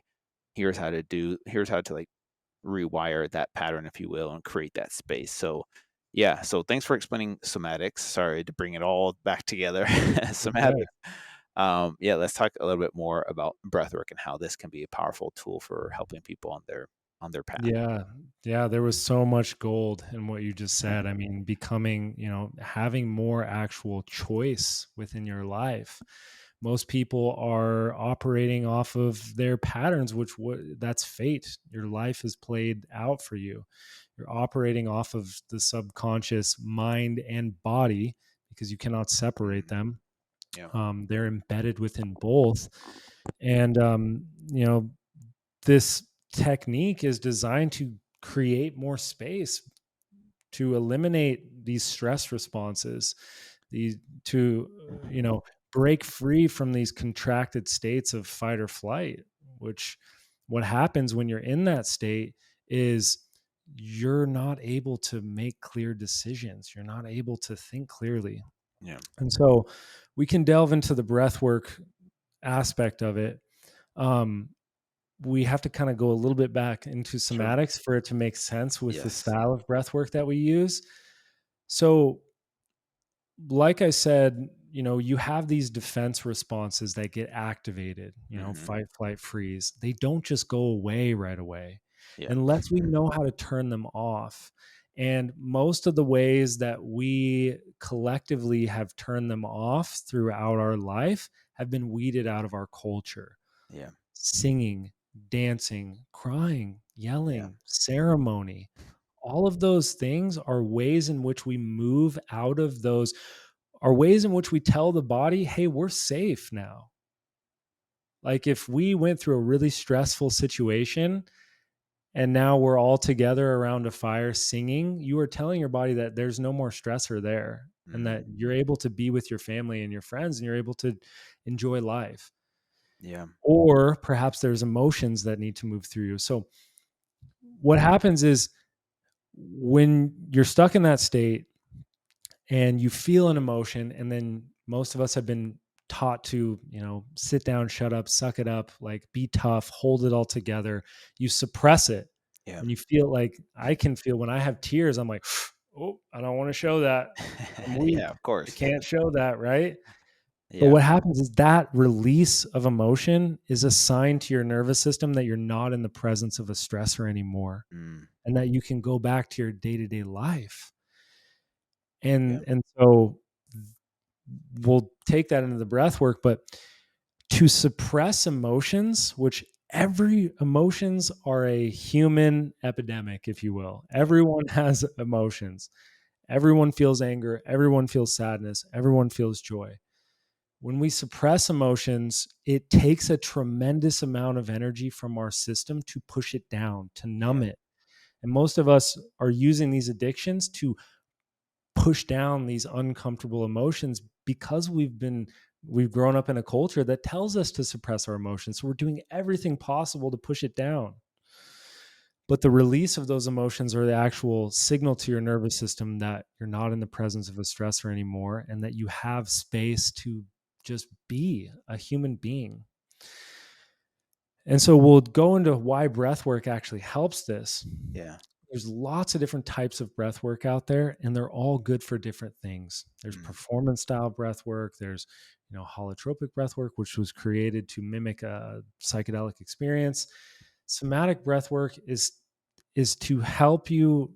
A: here's how to like rewire that pattern, if you will, and create that space. So yeah, so thanks for explaining somatics. Sorry to bring it all back together.
B: Okay.
A: Somatics. Yeah, let's talk a little bit more about breathwork and how this can be a powerful tool for helping people on their path.
B: Yeah. Yeah. There was so much gold in what you just said. I mean, becoming, having more actual choice within your life. Most people are operating off of their patterns, which that's fate. Your life is played out for you. You're operating off of the subconscious mind and body because you cannot separate
A: Mhm.
B: them.
A: Yeah,
B: They're embedded within both. And, this technique is designed to create more space to eliminate these stress responses, these to break free from these contracted states of fight or flight. Which what happens when you're in that state is you're not able to make clear decisions. You're not able to think clearly.
A: yeah,
B: And so we can delve into the breath work aspect of it. Um, we have to kind of go a little bit back into
A: sure.
B: somatics for it to make sense with the
A: Yes.
B: style of breath work that we use. So, like I said, you have these defense responses that get activated,
A: Hmm.
B: fight, flight, freeze. They don't just go away right away
A: Yeah,
B: unless we know how to turn them off. And most of the ways that we collectively have turned them off throughout our life have been weeded out of our culture.
A: yeah,
B: Singing, dancing, crying,
A: yeah.
B: yelling, ceremony. All of those things are ways in which we move out of those, are ways in which we tell the body, hey, we're safe now. Like if we went through a really stressful situation and now we're all together around a fire singing, you are telling your body that there's no more stressor there and that
A: Mm,
B: you're able to be with your family and your friends and you're able to enjoy life.
A: yeah,
B: Or perhaps there's emotions that need to move through you. So what happens is when you're stuck in that state and you feel an emotion, and then most of us have been taught to, sit down, shut up, suck it up, like be tough, hold it all together. You suppress it.
A: yeah.
B: And you feel like I can feel when I have tears, I'm like, oh, I don't want to show that. I'm
A: Yeah,
B: weak.
A: of
B: I
A: course.
B: can't show that. Right. But
A: Yeah.
B: what happens is that release of emotion is a sign to your nervous system that you're not in the presence of a stressor anymore
A: Mm,
B: and that you can go back to your day-to-day life.
A: yeah,
B: And so we'll take that into the breath work, but to suppress emotions, which every emotions are a human epidemic, if you will.
A: yeah,
B: Everyone has emotions. Everyone feels anger, everyone feels sadness, everyone feels joy. When we suppress emotions, it takes a tremendous amount of energy from our system to push it down, to numb
A: yeah.
B: it. And most of us are using these addictions to push down these uncomfortable emotions because we've grown up in a culture that tells us to suppress our emotions. So we're doing everything possible to push it down. But the release of those emotions are the actual signal to your nervous system that you're not in the presence of a stressor anymore and that you have space to just be a human being. And so we'll go into why breath work actually helps this.
A: Yeah.
B: There's lots of different types of breath work out there, and they're all good for different things. There's
A: Mm,
B: performance style breath work. There's, holotropic breath work, which was created to mimic a psychedelic experience. Somatic breath work is to help you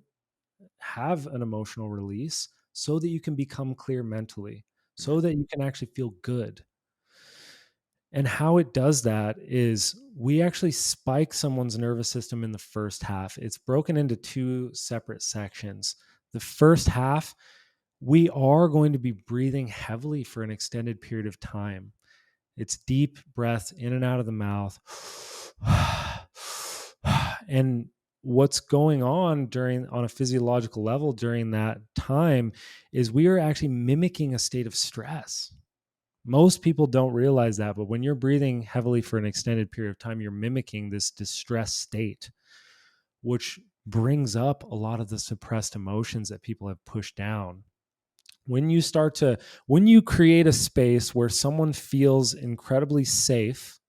B: have an emotional release so that you can become clear mentally,
A: mm,
B: so that you can actually feel good. And how it does that is we actually spike someone's nervous system in the first half. It's broken into two separate sections. The first half, we are going to be breathing heavily for an extended period of time. It's deep breaths in and out of the mouth. And what's going on on a physiological level during that time is we are actually mimicking a state of stress. Most people don't realize that, but when you're breathing heavily for an extended period of time, you're mimicking this distress state, which brings up a lot of the suppressed emotions that people have pushed down. When you create a space where someone feels incredibly safe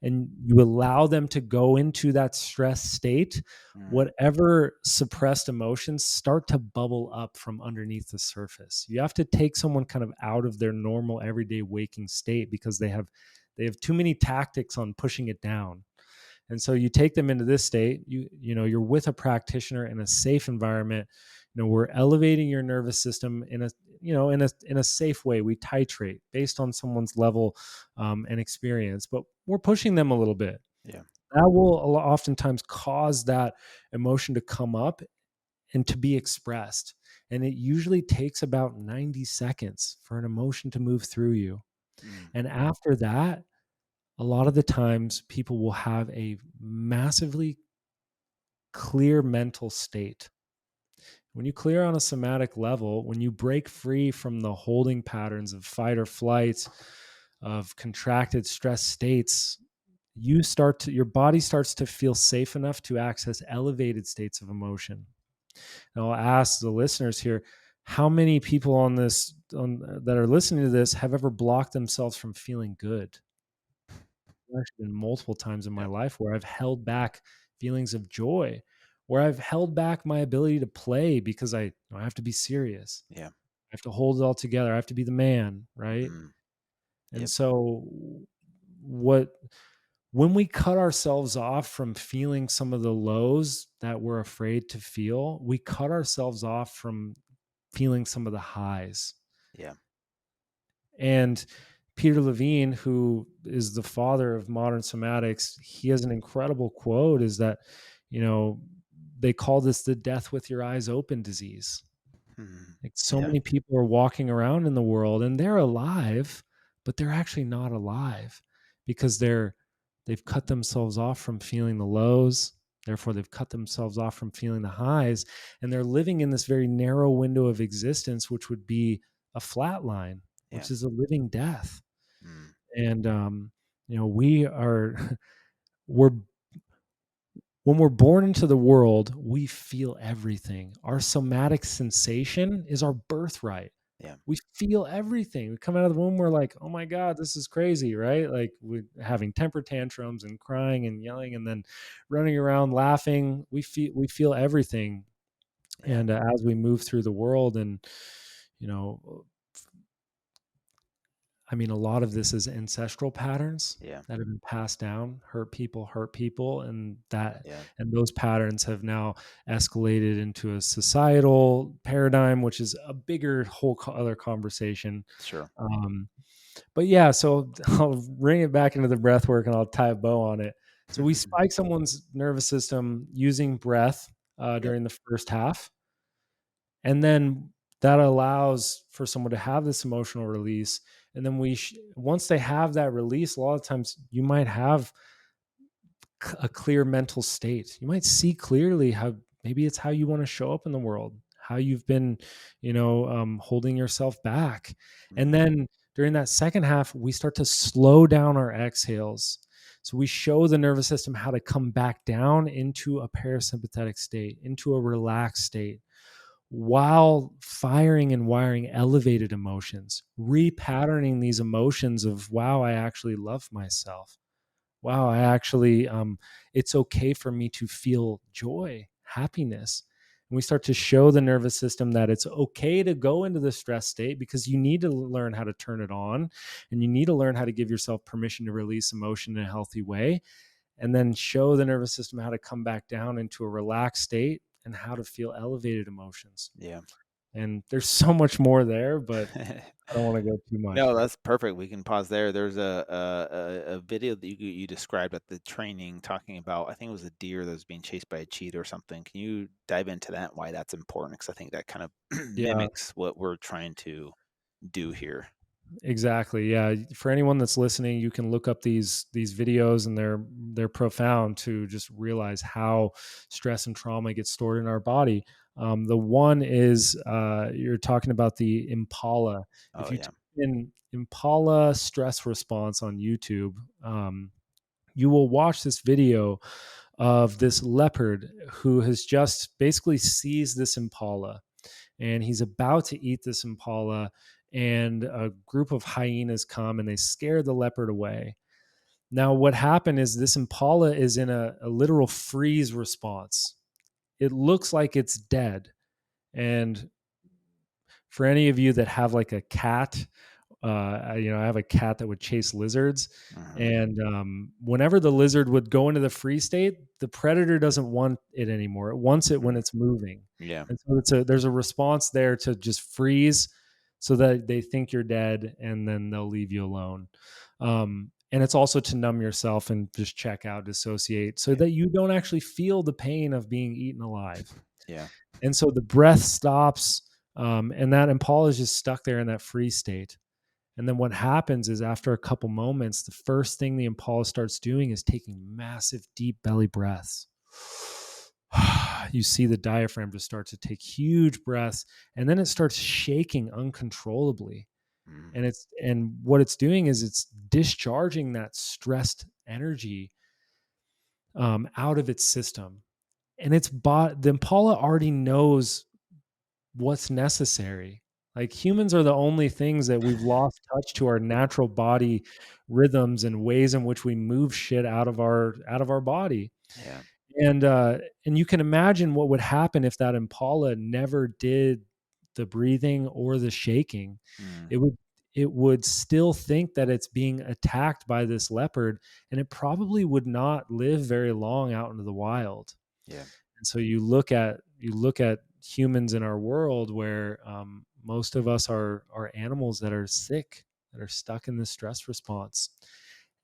B: and you allow them to go into that stress state,
A: Mm.
B: whatever suppressed emotions start to bubble up from underneath the surface. You have to take someone kind of out of their normal everyday waking state because they have too many tactics on pushing it down. And so you take them into this state, you're with a practitioner in a safe environment. We're elevating your nervous system in a safe way. We titrate based on someone's level and experience, but we're pushing them a little bit.
A: Yeah.
B: That will oftentimes cause that emotion to come up and to be expressed. And it usually takes about 90 seconds for an emotion to move through you.
A: Mm.
B: And after that, a lot of the times people will have a massively clear mental state. When you clear on a somatic level, when you break free from the holding patterns of fight or flight, of contracted stress states, your body starts to feel safe enough to access elevated states of emotion. And I'll ask the listeners here, how many people that are listening to this have ever blocked themselves from feeling good? There's been multiple times in my
A: Yeah.
B: life where I've held back feelings of joy, where I've held back my ability to play because I have to be serious.
A: Yeah.
B: I have to hold it all together. I have to be the man, right?
A: Mm.
B: And
A: Yep.
B: so what when we cut ourselves off from feeling some of the lows that we're afraid to feel, we cut ourselves off from feeling some of the highs.
A: Yeah.
B: And Peter Levine, who is the father of modern somatics, he has an incredible quote is that, you know, they call this the death with your eyes open disease.
A: Mm.
B: Like so
A: Yeah.
B: many people are walking around in the world and they're alive, but they're actually not alive because they've cut themselves off from feeling the lows. Therefore, they've cut themselves off from feeling the highs, and they're living in this very narrow window of existence, which would be a flat line,
A: Yeah.
B: which is a living death.
A: Mm.
B: And we are we're when we're born into the world, we feel everything. Our somatic sensation is our birthright.
A: Yeah.
B: We feel everything. We come out of the womb, we're like, oh my God, this is crazy, right? Like we're having temper tantrums and crying and yelling and then running around laughing. We feel everything.
A: Yeah.
B: And as we move through the world and, you know, I mean, a lot of this is ancestral patterns
A: Yeah.
B: that have been passed down, hurt people,
A: Yeah.
B: and those patterns have now escalated into a societal paradigm, which is a bigger other conversation.
A: Sure.
B: Um, but yeah, so I'll bring it back into the breath work and I'll tie a bow on it. So we spike someone's nervous system using breath
A: Yep.
B: during the first half. And then that allows for someone to have this emotional release. And then once they have that release, a lot of times you might have a clear mental state. You might see clearly how maybe it's how you want to show up in the world, how you've been, holding yourself back. And
A: Mm.
B: then during that second half, we start to slow down our exhales. So we show the nervous system how to come back down into a parasympathetic state, into a relaxed state, while firing and wiring elevated emotions, repatterning these emotions of, wow, I actually love myself. Wow, I actually, it's okay for me to feel joy, happiness. And we start to show the nervous system that it's okay to go into the stress state because you need to learn how to turn it on and you need to learn how to give yourself permission to release emotion in a healthy way. And then show the nervous system how to come back down into a relaxed state and how to feel elevated emotions.
A: Yeah.
B: And there's so much more there, but I don't want to go too much.
A: No, that's perfect. We can pause there. There's a video that you described at the training talking about, I think it was a deer that was being chased by a cheetah or something. Can you dive into that and why that's important? Because I think that kind of
B: Yeah,
A: mimics what we're trying to do here.
B: exactly. Yeah, for anyone that's listening, you can look up these videos, and they're profound to just realize how stress and trauma gets stored in our body. The one is you're talking about the impala. If
A: Oh
B: you
A: yeah.
B: type in impala stress response on YouTube, you will watch this video of this leopard who has just basically seized this impala, and he's about to eat this impala, and a group of hyenas come and they scare the leopard away. Now what happened is this impala is in a literal freeze response. It looks like it's dead. And for any of you that have like a cat, I have a cat that would chase lizards,
A: Hmm.
B: and whenever the lizard would go into the free state, the predator doesn't want it anymore. It wants it when
A: Hmm.
B: it's moving,
A: Yeah.
B: and so there's a response there to just freeze, so that they think you're dead, and then they'll leave you alone. And it's also to numb yourself and just check out, dissociate, so
A: Yeah.
B: that you don't actually feel the pain of being eaten alive.
A: Yeah.
B: And so the breath stops, and that impala is just stuck there in that freeze state. And then what happens is after a couple moments, the first thing the impala starts doing is taking massive, deep belly breaths. You see the diaphragm just start to take huge breaths, and then it starts shaking uncontrollably.
A: Mm.
B: And what it's doing is it's discharging that stressed energy out of its system. And the impala already knows what's necessary. Like, humans are the only things that we've lost touch to our natural body rhythms and ways in which we move shit out of our body.
A: Yeah.
B: And and you can imagine what would happen if that impala never did the breathing or the shaking.
A: Mm.
B: It would it would still think that it's being attacked by this leopard, and it probably would not live very long out into the wild.
A: Yeah.
B: And so you look at humans in our world where most of us are animals that are sick, that are stuck in this stress response.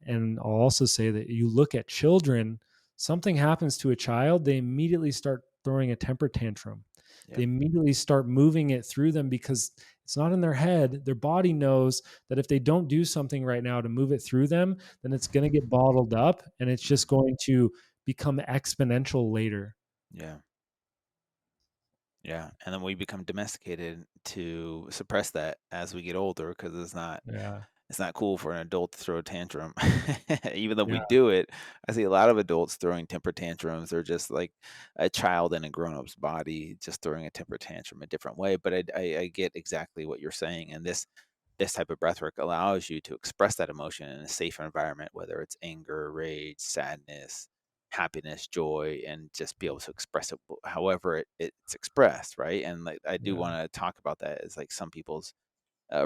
B: And I'll also say that you look at children, something happens to a child, they immediately start throwing a temper tantrum. They
A: Yep.
B: immediately start moving it through them because it's not in their head. Their body knows that if they don't do something right now to move it through them, then it's going to get bottled up, and it's
A: Mm.
B: just going to become exponential later.
A: Yeah. Yeah. And then we become domesticated to suppress that as we get older because
B: Yeah.
A: it's not cool for an adult to throw a tantrum. Even though we
B: Yeah.
A: do it, I see a lot of adults throwing temper tantrums. They're just like a child in a grown-up's body, just throwing a temper tantrum a different way. But I get exactly what you're saying. And this type of breath work allows you to express that emotion in a safe environment, whether it's anger, rage, sadness, happiness, joy, and just be able to express it however it's expressed, right? And like I do
B: Yeah.
A: want to talk about that as like some people's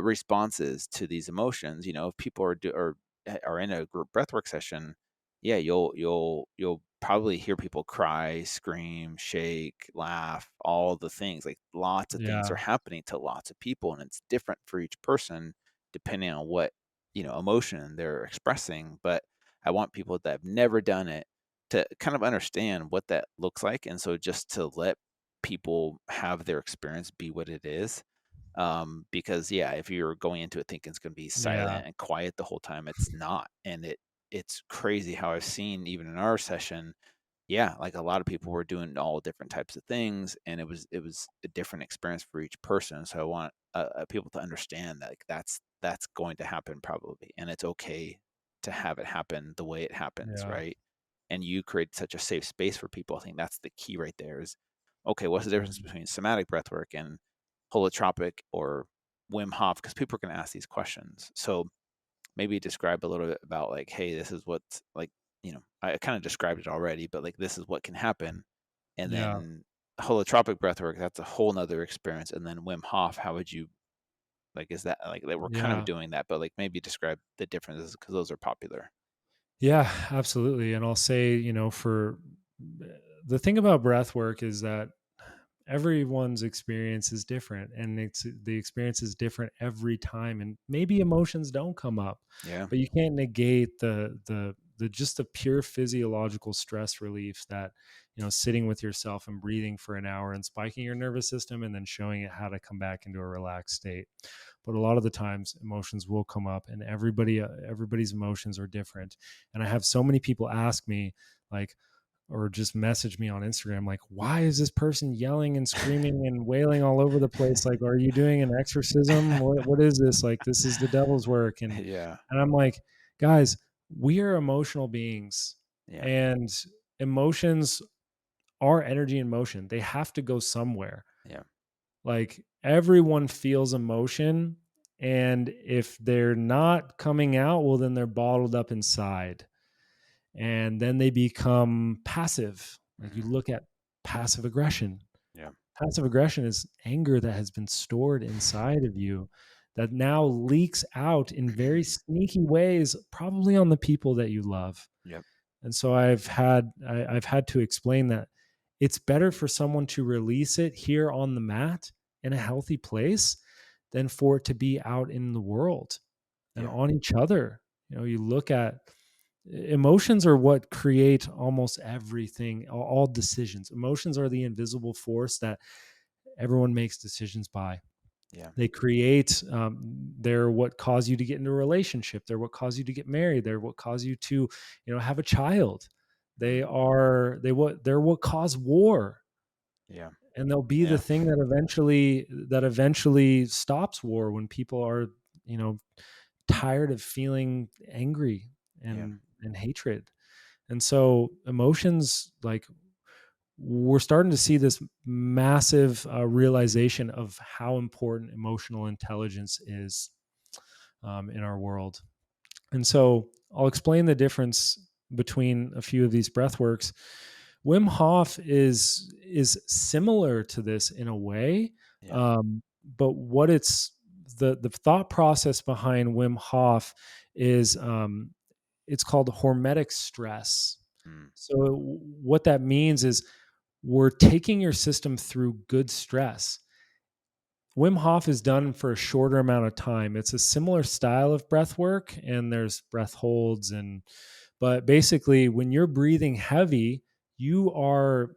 A: responses to these emotions. If people are in a group breathwork session, yeah, you'll probably hear people cry, scream, shake, laugh, all the things. Like lots of things are
B: Yeah.
A: happening to lots of people, and it's different for each person depending on what emotion they're expressing. But I want people that have never done it to kind of understand what that looks like, and so just to let people have their experience be what it is, because yeah, if you're going into it thinking it's going to be
B: Yeah.
A: silent and quiet the whole time, it's not. And it's crazy how I've seen even in our session, yeah, like a lot of people were doing all different types of things, and it was a different experience for each person. So I want people to understand that, like, that's going to happen probably, and it's okay to have it happen the way it happens,
B: Yeah.
A: right? And you create such a safe space for people. I think that's the key right there. Is okay, what's the difference
B: Mhm.
A: between somatic breathwork and holotropic or Wim Hof? Because people are going to ask these questions. So maybe describe a little bit about like, hey, this is what's like, I kind of described it already, but like this is what can happen. And
B: Yeah.
A: then holotropic breathwork, that's a whole nother experience. And then Wim Hof, how would you like, is that like they were kind of
B: Yeah.
A: doing that, but like maybe describe the differences because those are popular.
B: Yeah, absolutely. And I'll say, for the thing about breath work is that everyone's experience is different, and the experience is different every time, and maybe emotions don't come up,
A: Yeah.
B: but you can't negate the just the pure physiological stress relief that, sitting with yourself and breathing for an hour and spiking your nervous system and then showing it how to come back into a relaxed state. But a lot of the times emotions will come up, and everybody's emotions are different. And I have so many people ask me, like, or just message me on Instagram, like, why is this person yelling and screaming and wailing all over the place? Like, are you doing an exorcism? What is this? Like, this is the devil's work.
A: Yeah.
B: And I'm like, guys, we are emotional beings,
A: Yeah.
B: and emotions are energy in motion. They have to go somewhere.
A: Yeah.
B: Like, everyone feels emotion. And if they're not coming out, well, then they're bottled up inside, and then they become passive. Like, you
A: Hmm.
B: look at passive aggression.
A: Yeah.
B: Passive aggression is anger that has been stored inside of you that now leaks out in very sneaky ways, probably on the people that you love.
A: Yep.
B: And so I've had to explain that it's better for someone to release it here on the mat in a healthy place than for it to be out in the world and
A: Yeah.
B: on each other. You look at emotions are what create almost everything, all decisions. Emotions are the invisible force that everyone makes decisions by.
A: Yeah.
B: They create, they're what cause you to get into a relationship. They're what cause you to get married. They're what cause you to, have a child.
A: Mm.
B: They're what cause war.
A: Yeah.
B: And they'll be the
A: Yeah.
B: thing that eventually stops war, when people are, you know, tired of feeling angry
A: Yeah.
B: and hatred. And so emotions, like, we're starting to see this massive realization of how important emotional intelligence is, in our world. And so I'll explain the difference between a few of these breath works. Wim Hof is similar to this in a way,
A: Yeah.
B: but what it's the thought process behind Wim Hof is, it's called hormetic stress.
A: Mm.
B: So what that means is we're taking your system through good stress. Wim Hof is done for a shorter amount of time. It's a similar style of breath work, and there's breath holds, but basically when you're breathing heavy, you are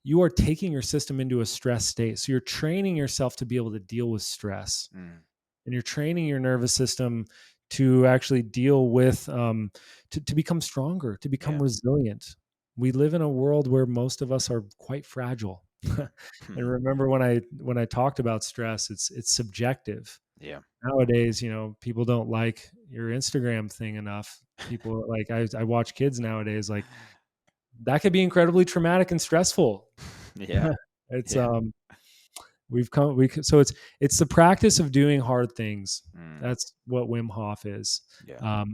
B: you are taking your system into a stress state. So you're training yourself to be able to deal with stress,
A: Mm.
B: and you're training your nervous system to actually deal with, to become stronger, to become
A: Yeah.
B: resilient. We live in a world where most of us are quite fragile.
A: Yeah.
B: And remember, when I talked about stress, it's subjective.
A: Yeah.
B: Nowadays, people don't like your Instagram thing enough. People, like, I watch kids nowadays, like, that could be incredibly traumatic and stressful.
A: Yeah.
B: It's
A: Yeah.
B: we've come we so it's the practice of doing hard things.
A: Mm.
B: That's what Wim Hof is.
A: Yeah.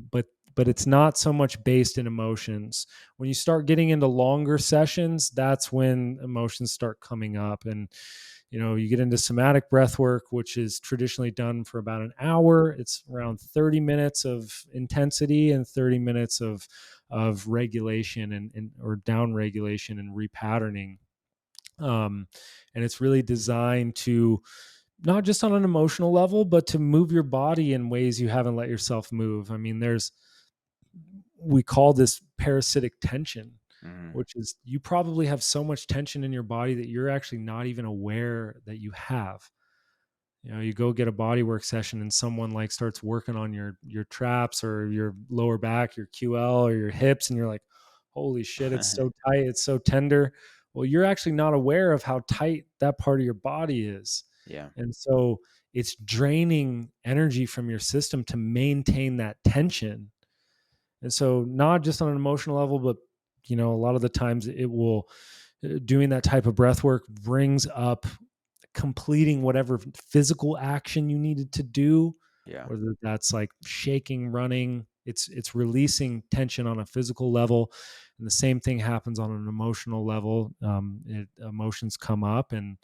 B: But it's not so much based in emotions. When you start getting into longer sessions, that's when emotions start coming up. And you get into somatic breath work, which is traditionally done for about an hour. It's around 30 minutes of intensity and 30 minutes of regulation and or down regulation and repatterning. And it's really designed to, not just on an emotional level, but to move your body in ways you haven't let yourself move. I mean, we call this parasitic tension,
A: Mm.
B: which is, you probably have so much tension in your body that you're actually not even aware that you have. You go get a body work session, and someone, like, starts working on your traps or your lower back, your QL or your hips, and you're like, holy shit, it's so tight, it's so tender. Well, you're actually not aware of how tight that part of your body is.
A: Yeah.
B: And so it's draining energy from your system to maintain that tension. And so, not just on an emotional level, but a lot of the times it will, doing that type of breath work brings up completing whatever physical action you needed to do,
A: Yeah.
B: whether that's like shaking, running. It's releasing tension on a physical level, and the same thing happens on an emotional level. Emotions come up, and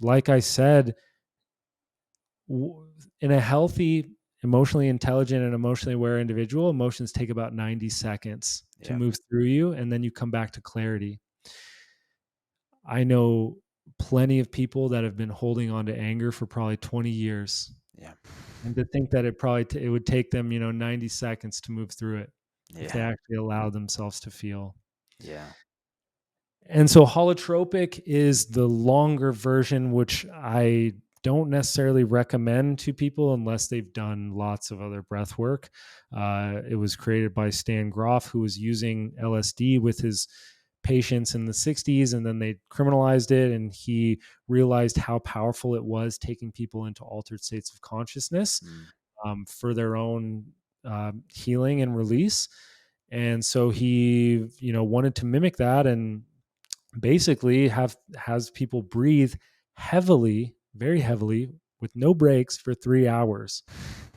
B: like I said, in a healthy, emotionally intelligent, and emotionally aware individual, emotions take about 90 seconds to
A: Yeah.
B: move through you, and then you come back to clarity. I know plenty of people that have been holding on to anger for probably 20 years.
A: Yeah.
B: And to think that it would take them, 90 seconds to move through it if they
A: Yeah.
B: actually allow themselves to feel.
A: Yeah.
B: And so holotropic is the longer version, which I don't necessarily recommend to people unless they've done lots of other breath work. It was created by Stan Groff, who was using LSD with his patients in the 60s, and then they criminalized it, and he realized how powerful it was taking people into altered states of consciousness
A: Mm.
B: for their own healing and release. And so he, wanted to mimic that, and basically has people breathe heavily, very heavily, with no breaks for 3 hours.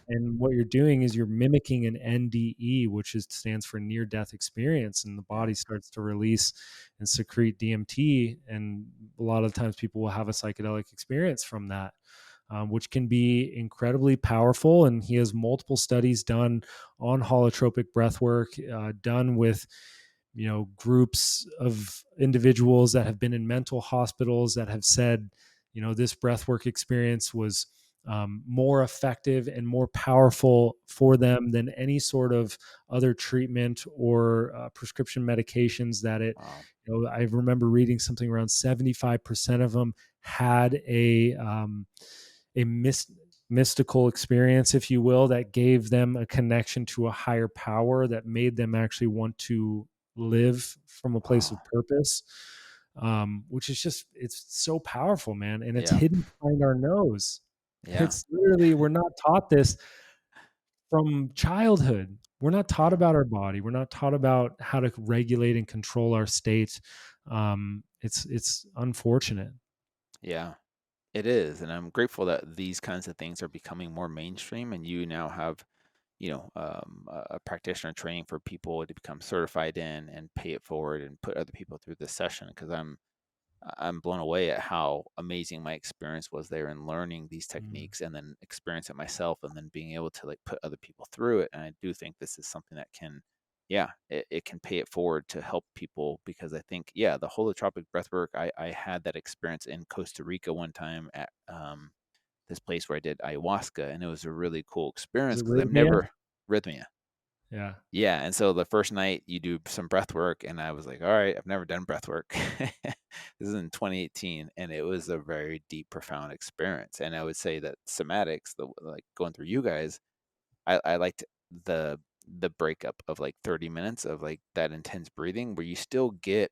B: And what you're doing is you're mimicking an NDE, which stands for near death experience, and the
A: Yeah.
B: body starts to release and secrete DMT. And a lot of times people will have a psychedelic experience from that, which can be incredibly powerful. And he has multiple studies done on holotropic breathwork, done with groups of individuals that have been in mental hospitals that have said, this breathwork experience was more effective and more powerful for them than any sort of other treatment or prescription medications that it.
A: Wow.
B: I remember reading something around 75% of them had a mystical experience, if you will, that gave them a connection to a higher power that made them actually want to live from a place
A: Wow.
B: of purpose, which is just, it's so powerful, man. And it's
A: Yeah.
B: hidden behind our nose.
A: Yeah.
B: It's literally, we're not taught this from childhood. We're not taught
A: Yeah.
B: about our body. We're not taught about how to regulate and control our state. It's unfortunate.
A: Yeah. It is, and I'm grateful that these kinds of things are becoming more mainstream, and you now have, a practitioner training for people to become certified in and pay it forward and put other people through this session, because I'm blown away at how amazing my experience was there in learning these
B: Mm,
A: techniques and then experience it myself and then being able to like put other people through it. And I do think this is something that can, yeah, it can pay it forward to help people, because I think, yeah, the holotropic breath work, I had that experience in Costa Rica one time at this place where I did ayahuasca, and it was a really cool
B: is
A: experience
B: it
A: because I've
B: rhythmia?
A: never rhythmia.
B: Yeah.
A: Yeah, and so the first night you do some breath work, and I was like, "All right, I've never done breath work." This is in 2018, and it was a very deep, profound experience. And I would say that somatics, like going through you guys, I liked the the breakup of like 30 minutes of like that intense breathing, where you still get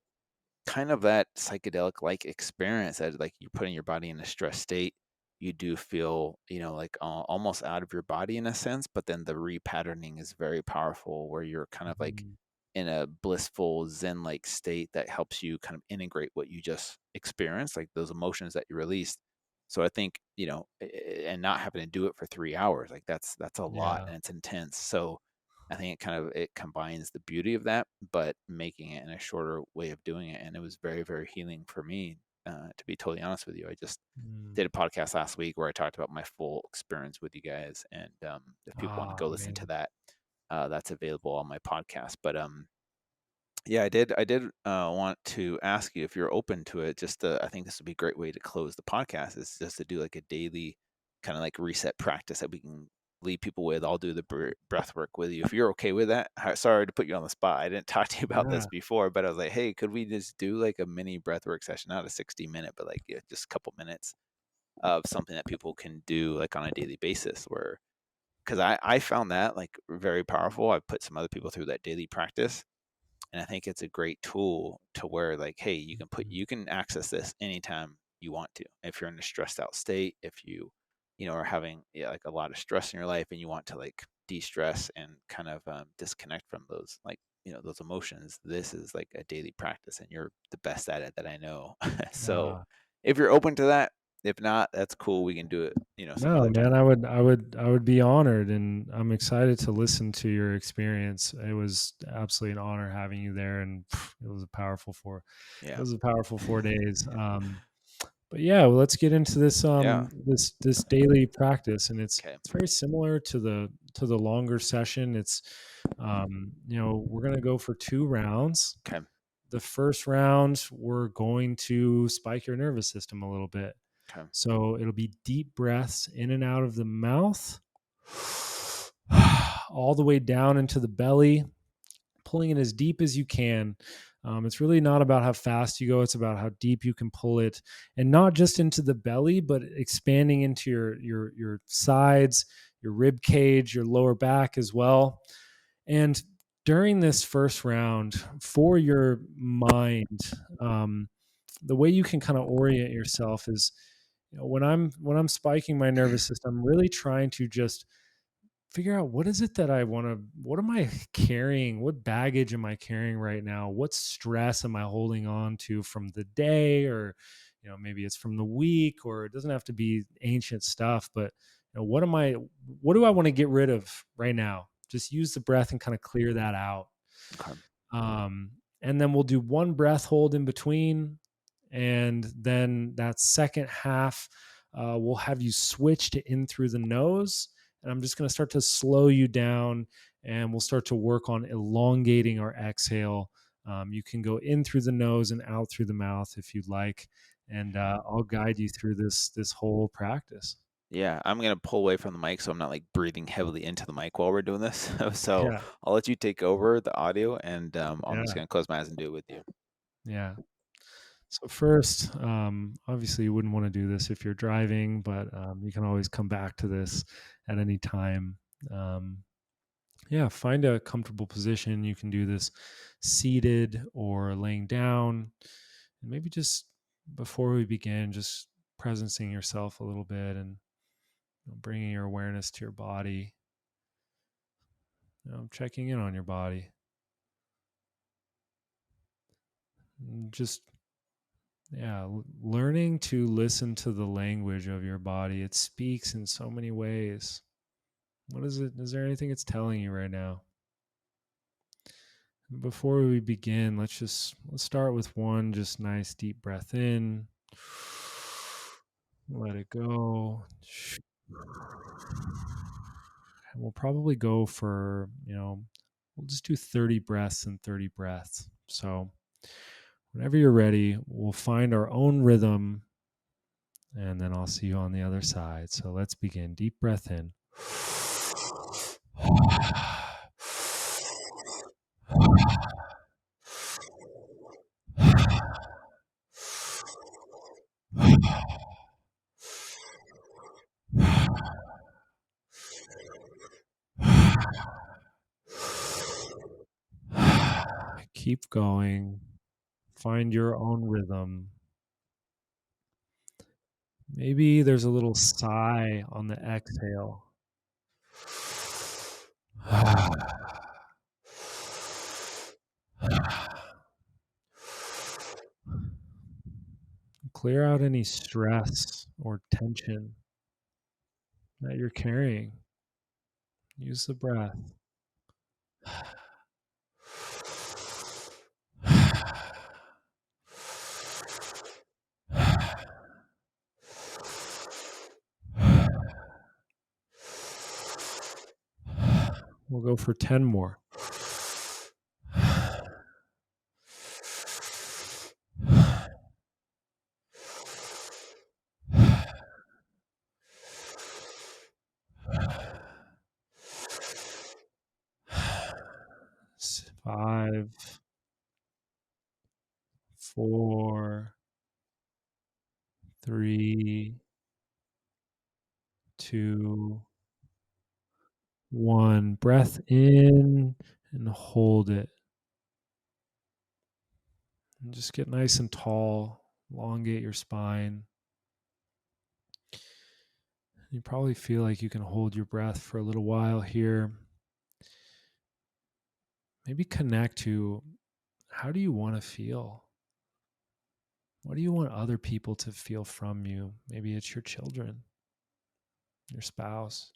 A: kind of that psychedelic like experience that like you're putting your body in a stress state. You do feel, like almost out of your body in a sense, but then the repatterning is very powerful, where you're kind of like
B: Mhm.
A: in a blissful zen like state that helps you kind of integrate what you just experienced, like those emotions that you released. So I think, and not having to do it for 3 hours, like that's a lot
B: Yeah.
A: and it's intense. So I think it combines the beauty of that, but making it in a shorter way of doing it. And it was very, very healing for me, to be totally honest with you. I just
B: Mm.
A: did a podcast last week where I talked about my full experience with you guys. And if people want to
B: Oh,
A: go listen to
B: man.
A: that, that's available on my podcast. But yeah, I did want to ask you if you're open to it. I think this would be a great way to close the podcast, is just to do like a daily kind of like reset practice that we can leave people with. I'll do the breath work with you if you're okay with that. Sorry to put you on the spot. I didn't talk to you about this
B: Yeah.
A: before, but I was like, hey, could we just do like a mini breath work session, not a 60-minute, but like, yeah, just a couple minutes of something that people can do like on a daily basis, where because I found that like very powerful. I put some other people through that daily practice, and I think it's a great tool to where like, hey,
B: Mhm.
A: you can access this anytime you want to. If you're in a stressed out state, if are having, yeah, like a lot of stress in your life and you want to like de-stress and kind of disconnect from those like, those emotions, this is like a daily practice, and you're the best at it that I know. So
B: Uh,
A: if you're open to that, if not, that's cool. We can do it, some
B: no,
A: other
B: man,
A: time.
B: I would be honored, and I'm excited to listen to your experience. It was absolutely an honor having you there, and it was a powerful
A: Yeah.
B: it was a powerful 4 days. But yeah, well, let's get into this
A: Yeah.
B: this daily practice, and it's
A: Okay.
B: it's very similar to the longer session. It's we're gonna go for 2 rounds.
A: Okay.
B: the first round, we're going to spike your nervous system a little bit.
A: Okay.
B: So it'll be deep breaths in and out of the mouth, all the way down into the belly, pulling it as deep as you can. It's really not about how fast you go. It's about how deep you can pull it, and not just into the belly, but expanding into your sides, your rib cage, your lower back as well. And during this first round, for your mind, the way you can kind of orient yourself is, when I'm spiking my nervous system, I'm really trying to just figure out, what is it that I want to, what am I carrying? What baggage am I carrying right now? What stress am I holding on to from the day? Or, maybe it's from the week, or it doesn't have to be ancient stuff, but what do I want to get rid of right now? Just use the breath and kind of clear that out.
A: Okay.
B: Um, and then we'll do one breath hold in between. And then that second half, we'll have you switch to in through the nose. And I'm just going to start to slow you down, and we'll start to work on elongating our exhale. You can go in through the nose and out through the mouth if you'd like. And I'll guide you through this whole practice.
A: Yeah, I'm gonna pull away from the mic so I'm not like breathing heavily into the mic while we're doing this. So
B: Yeah.
A: I'll let you take over the audio, and I'm just
B: Yeah.
A: gonna close my eyes and do it with you.
B: Yeah. So first, obviously you wouldn't want to do this if you're driving, but you can always come back to this at any time. Um, yeah, find a comfortable position. You can do this seated or laying down. And maybe just before we begin, just presencing yourself a little bit, and bringing your awareness to your body, checking in on your body. And just learning to listen to the language of your body. It speaks in so many ways. What is it? Is there anything it's telling you right now? Before we begin, let's start with one just nice deep breath in. Let it go. And we'll probably go for, we'll just do 30 breaths and 30 breaths. So whenever you're ready, we'll find our own rhythm, and then I'll see you on the other side. So let's begin. Deep breath in. Keep going. Find your own rhythm. Maybe there's a little sigh on the exhale. Clear out any stress or tension that you're carrying. Use the breath. We'll go for 10 more. 5, 4, 3, 2, 1. Breath in and hold it. And just get nice and tall. Elongate your spine. You probably feel like you can hold your breath for a little while here. Maybe connect to, how do you want to feel? What do you want other people to feel from you? Maybe it's your children, your spouse.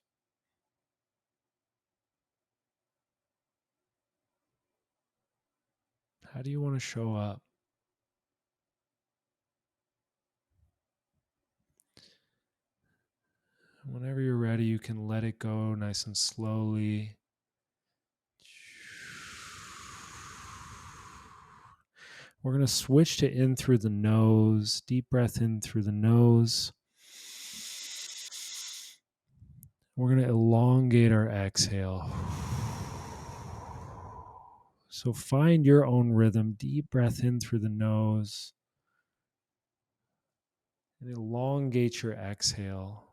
B: How do you want to show up? Whenever you're ready, you can let it go nice and slowly. We're going to switch to in through the nose. Deep breath in through the nose. We're going to elongate our exhale. So find your own rhythm. Deep breath in through the nose. And elongate your exhale.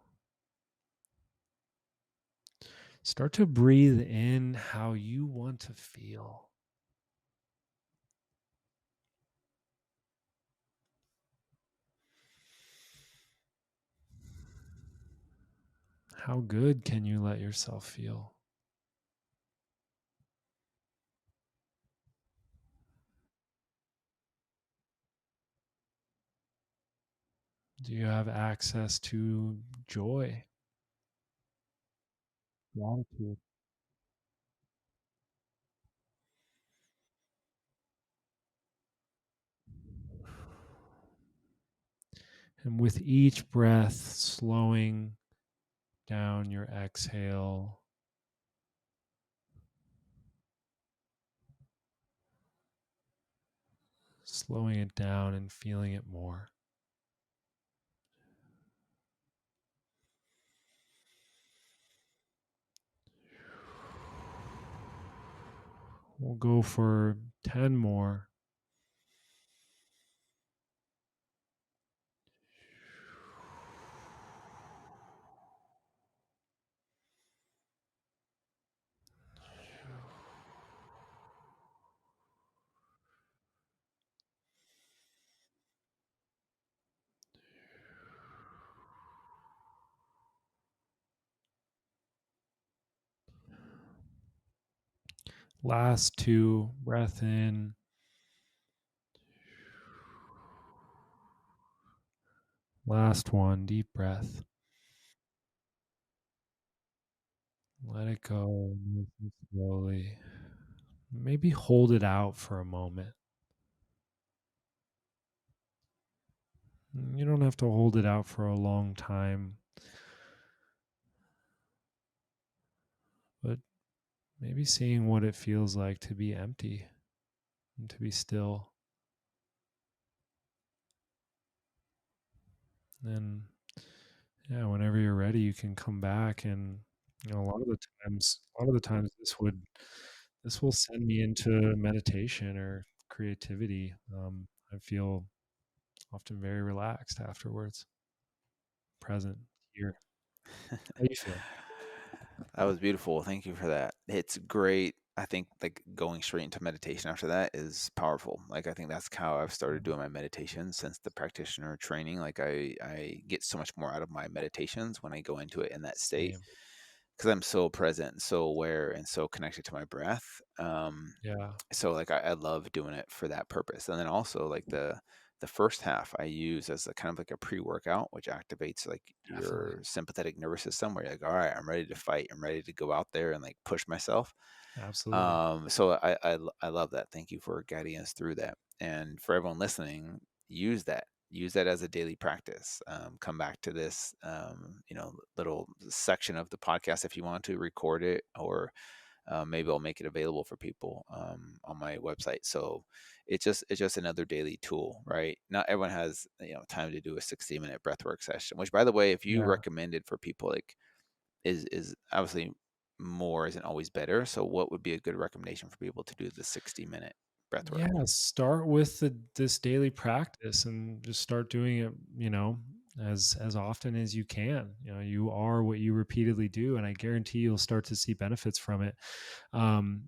B: Start to breathe in how you want to feel. How good can you let yourself feel? Do you have access to joy, gratitude? And with each breath, slowing down your exhale, slowing it down and feeling it more. We'll go for 10 more. Last 2, breath in. Last 1, deep breath. Let it go nice and slowly. Maybe hold it out for a moment. You don't have to hold it out for a long time, but maybe seeing what it feels like to be empty and to be still. And yeah, whenever you're ready, you can come back. And a lot of the times, this will send me into meditation or creativity. I feel often very relaxed afterwards, present here. How do you feel?
A: That was beautiful. Thank you for that. It's great. I think like going straight into meditation after that is powerful. Like I think that's how I've started doing my meditation since the practitioner training. Like I get so much more out of my meditations when I go into it in that state
B: Same.
A: because I'm so present and so aware and so connected to my breath.
B: Yeah,
A: So like I love doing it for that purpose. And then also like the first half I use as a kind of like a pre-workout, which activates like
B: definitely.
A: your sympathetic nervous system where you're like, all right, I'm ready to fight. I'm ready to go out there and like push myself.
B: Absolutely.
A: So I love that. Thank you for guiding us through that. And for everyone listening, use that. Use that as a daily practice. Come back to this, little section of the podcast if you want to record it, or maybe I'll make it available for people on my website. So it's just another daily tool, right? Not everyone has time to do a 60-minute breathwork session. Which, by the way, if you
B: Yeah.
A: recommend it for people, like is obviously more isn't always better. So what would be a good recommendation for people to do the 60-minute breathwork?
B: Yeah, start with this daily practice and just start doing it, as often as you can. You are what you repeatedly do, and I guarantee you'll start to see benefits from it.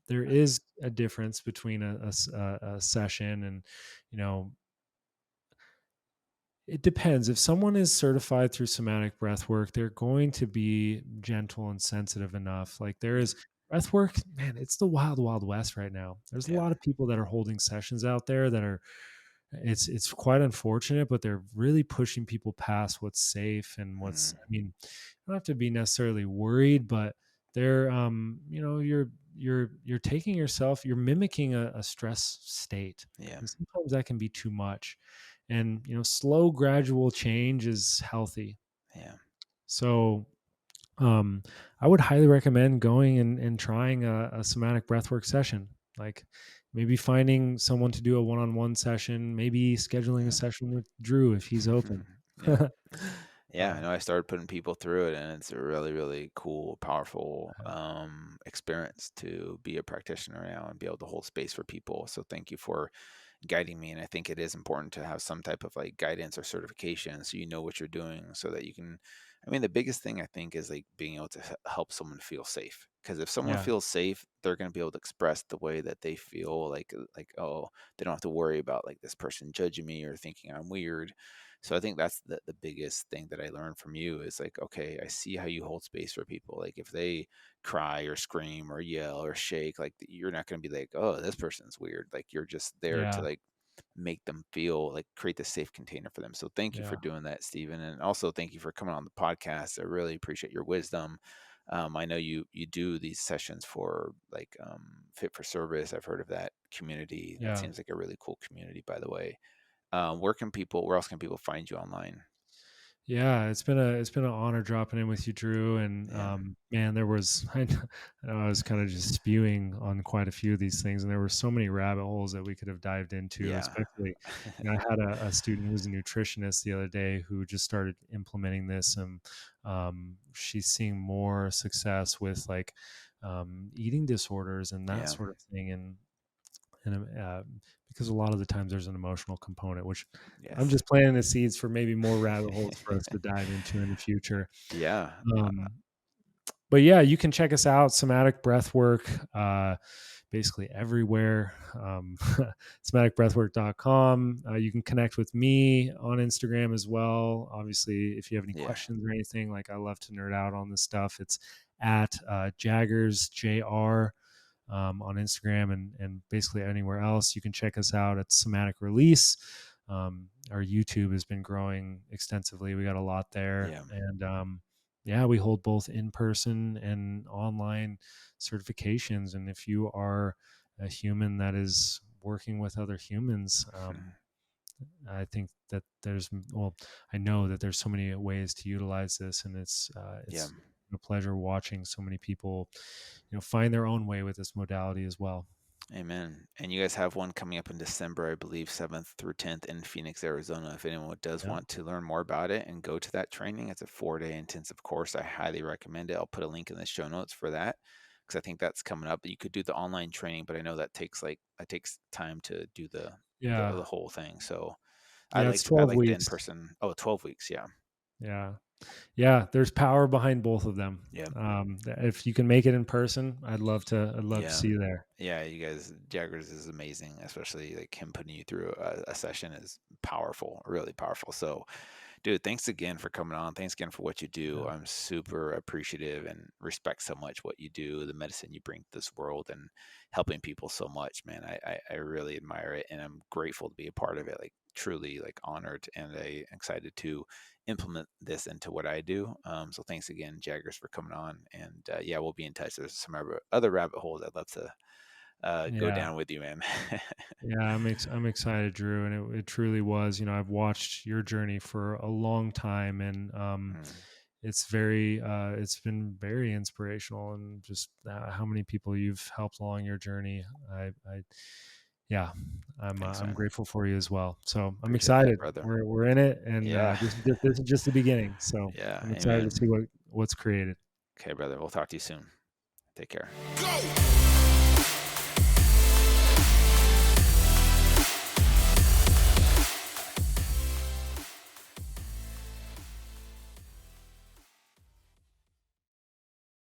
B: There is a difference between a session and, you know, it depends. If someone is certified through somatic breath work, they're going to be gentle and sensitive enough. Like there is breath work, man, it's the wild, wild west right now. There's a
A: Yeah.
B: lot of people that are holding sessions out there that are it's quite unfortunate, but they're really pushing people past what's safe and
A: Mm,
B: you don't have to be necessarily worried, but they're you're taking yourself, you're mimicking a stress state.
A: yeah.
B: And sometimes that can be too much. And slow gradual change is healthy.
A: Yeah.
B: So um, I would highly recommend going and trying a somatic breathwork session. Like maybe finding someone to do a one-on-one session, maybe scheduling a
A: Yeah.
B: session with Drew if he's open.
A: Yeah. Yeah, I
B: um,
A: know I started putting people through it, and it's a really, really cool, powerful experience to be a practitioner now and be able to hold space for people. So thank you for guiding me. And I think it is important to have some type of like guidance or certification so you know what you're doing so that you can. I mean, the biggest thing I think is like being able to help someone feel safe. Because if someone
B: yeah,
A: feels safe, they're going to be able to express the way that they feel. Like, oh, they don't have to worry about like this person judging me or thinking I'm weird. So I think that's the biggest thing that I learned from you is like, okay, I see how you hold space for people. Like if they cry or scream or yell or shake, like you're not going to be like, oh, this person's weird. Like you're just there to
B: yeah,
A: like make them feel like create the safe container for them. So thank you for
B: yeah,
A: doing that, Stephen. And also thank you for coming on the podcast. I really appreciate your wisdom. I know you do these sessions for like Fit for Service. I've heard of that community. That
B: yeah.
A: seems like a really cool community, by the way. Where else can people find you online?
B: Yeah, it's been an honor dropping in with you, Drew. And
A: Yeah.
B: man, there was I know I was kind of just spewing on quite a few of these things, and there were so many rabbit holes that we could have dived into.
A: Yeah.
B: Especially, I had a student who's a nutritionist the other day who just started implementing this, and she's seeing more success with like eating disorders and that
A: Yeah.
B: sort of thing. And because a lot of the times there's an emotional component, which I'm
A: Yes.
B: just planting the seeds for maybe more rabbit holes for us to dive into in the future.
A: Yeah.
B: Um, but yeah, you can check us out, Somatic Breathwork, basically everywhere. Somaticbreathwork.com. You can connect with me on Instagram as well. Obviously, if you have any
A: Yeah.
B: questions or anything, like I love to nerd out on this stuff. It's at Jaggers, JR, on Instagram and basically anywhere else. You can check us out at Somatic Release. Our YouTube has been growing extensively. We got a lot there.
A: Yeah.
B: And yeah, we hold both in person and online certifications. And if you are a human that is working with other humans, I think that well, I know that there's so many ways to utilize this, and
A: Yeah.
B: it's a pleasure watching so many people, find their own way with this modality as well.
A: Amen. And you guys have one coming up in December, I believe, 7th through 10th in Phoenix, Arizona. If anyone does
B: Yeah.
A: want to learn more about it and go to that training, it's a 4-day intensive course. I highly recommend it. I'll put a link in the show notes for that because I think that's coming up. You could do the online training, but I know that takes time to do
B: Yeah.
A: the whole thing. So
B: Yeah. It's
A: I
B: 12
A: like the
B: weeks.
A: in person. Oh, 12 weeks. Yeah.
B: Yeah. Yeah. There's power behind both of them.
A: Yeah.
B: If you can make it in person, I'd love to
A: Yeah.
B: see you there.
A: Yeah, you guys, Jaggers is amazing, especially like him putting you through a session is powerful, really powerful. So, dude, thanks again for coming on. Thanks again for what you do.
B: Yeah.
A: I'm super appreciative and respect so much what you do, the medicine you bring to this world, and helping people so much, man. I really admire it, and I'm grateful to be a part of it. Like truly, like honored, and I excited to implement this into what I do. So thanks again, Jaggers, for coming on, and yeah, we'll be in touch. There's some other rabbit holes I'd love to go
B: Yeah.
A: down with you, man.
B: Yeah, I'm excited, Drew, and it truly was. I've watched your journey for a long time, and
A: Mm,
B: it's been very inspirational, and just how many people you've helped along your journey. Yeah,
A: thanks,
B: I'm
A: man.
B: grateful for you as well. So I'm
A: Appreciate that,
B: excited.
A: brother.
B: We're in it, and
A: Yeah.
B: this is just the beginning. So
A: Yeah.
B: I'm excited to see
A: Amen.
B: what's created.
A: Okay, brother. We'll talk to you soon. Take care.
C: Go!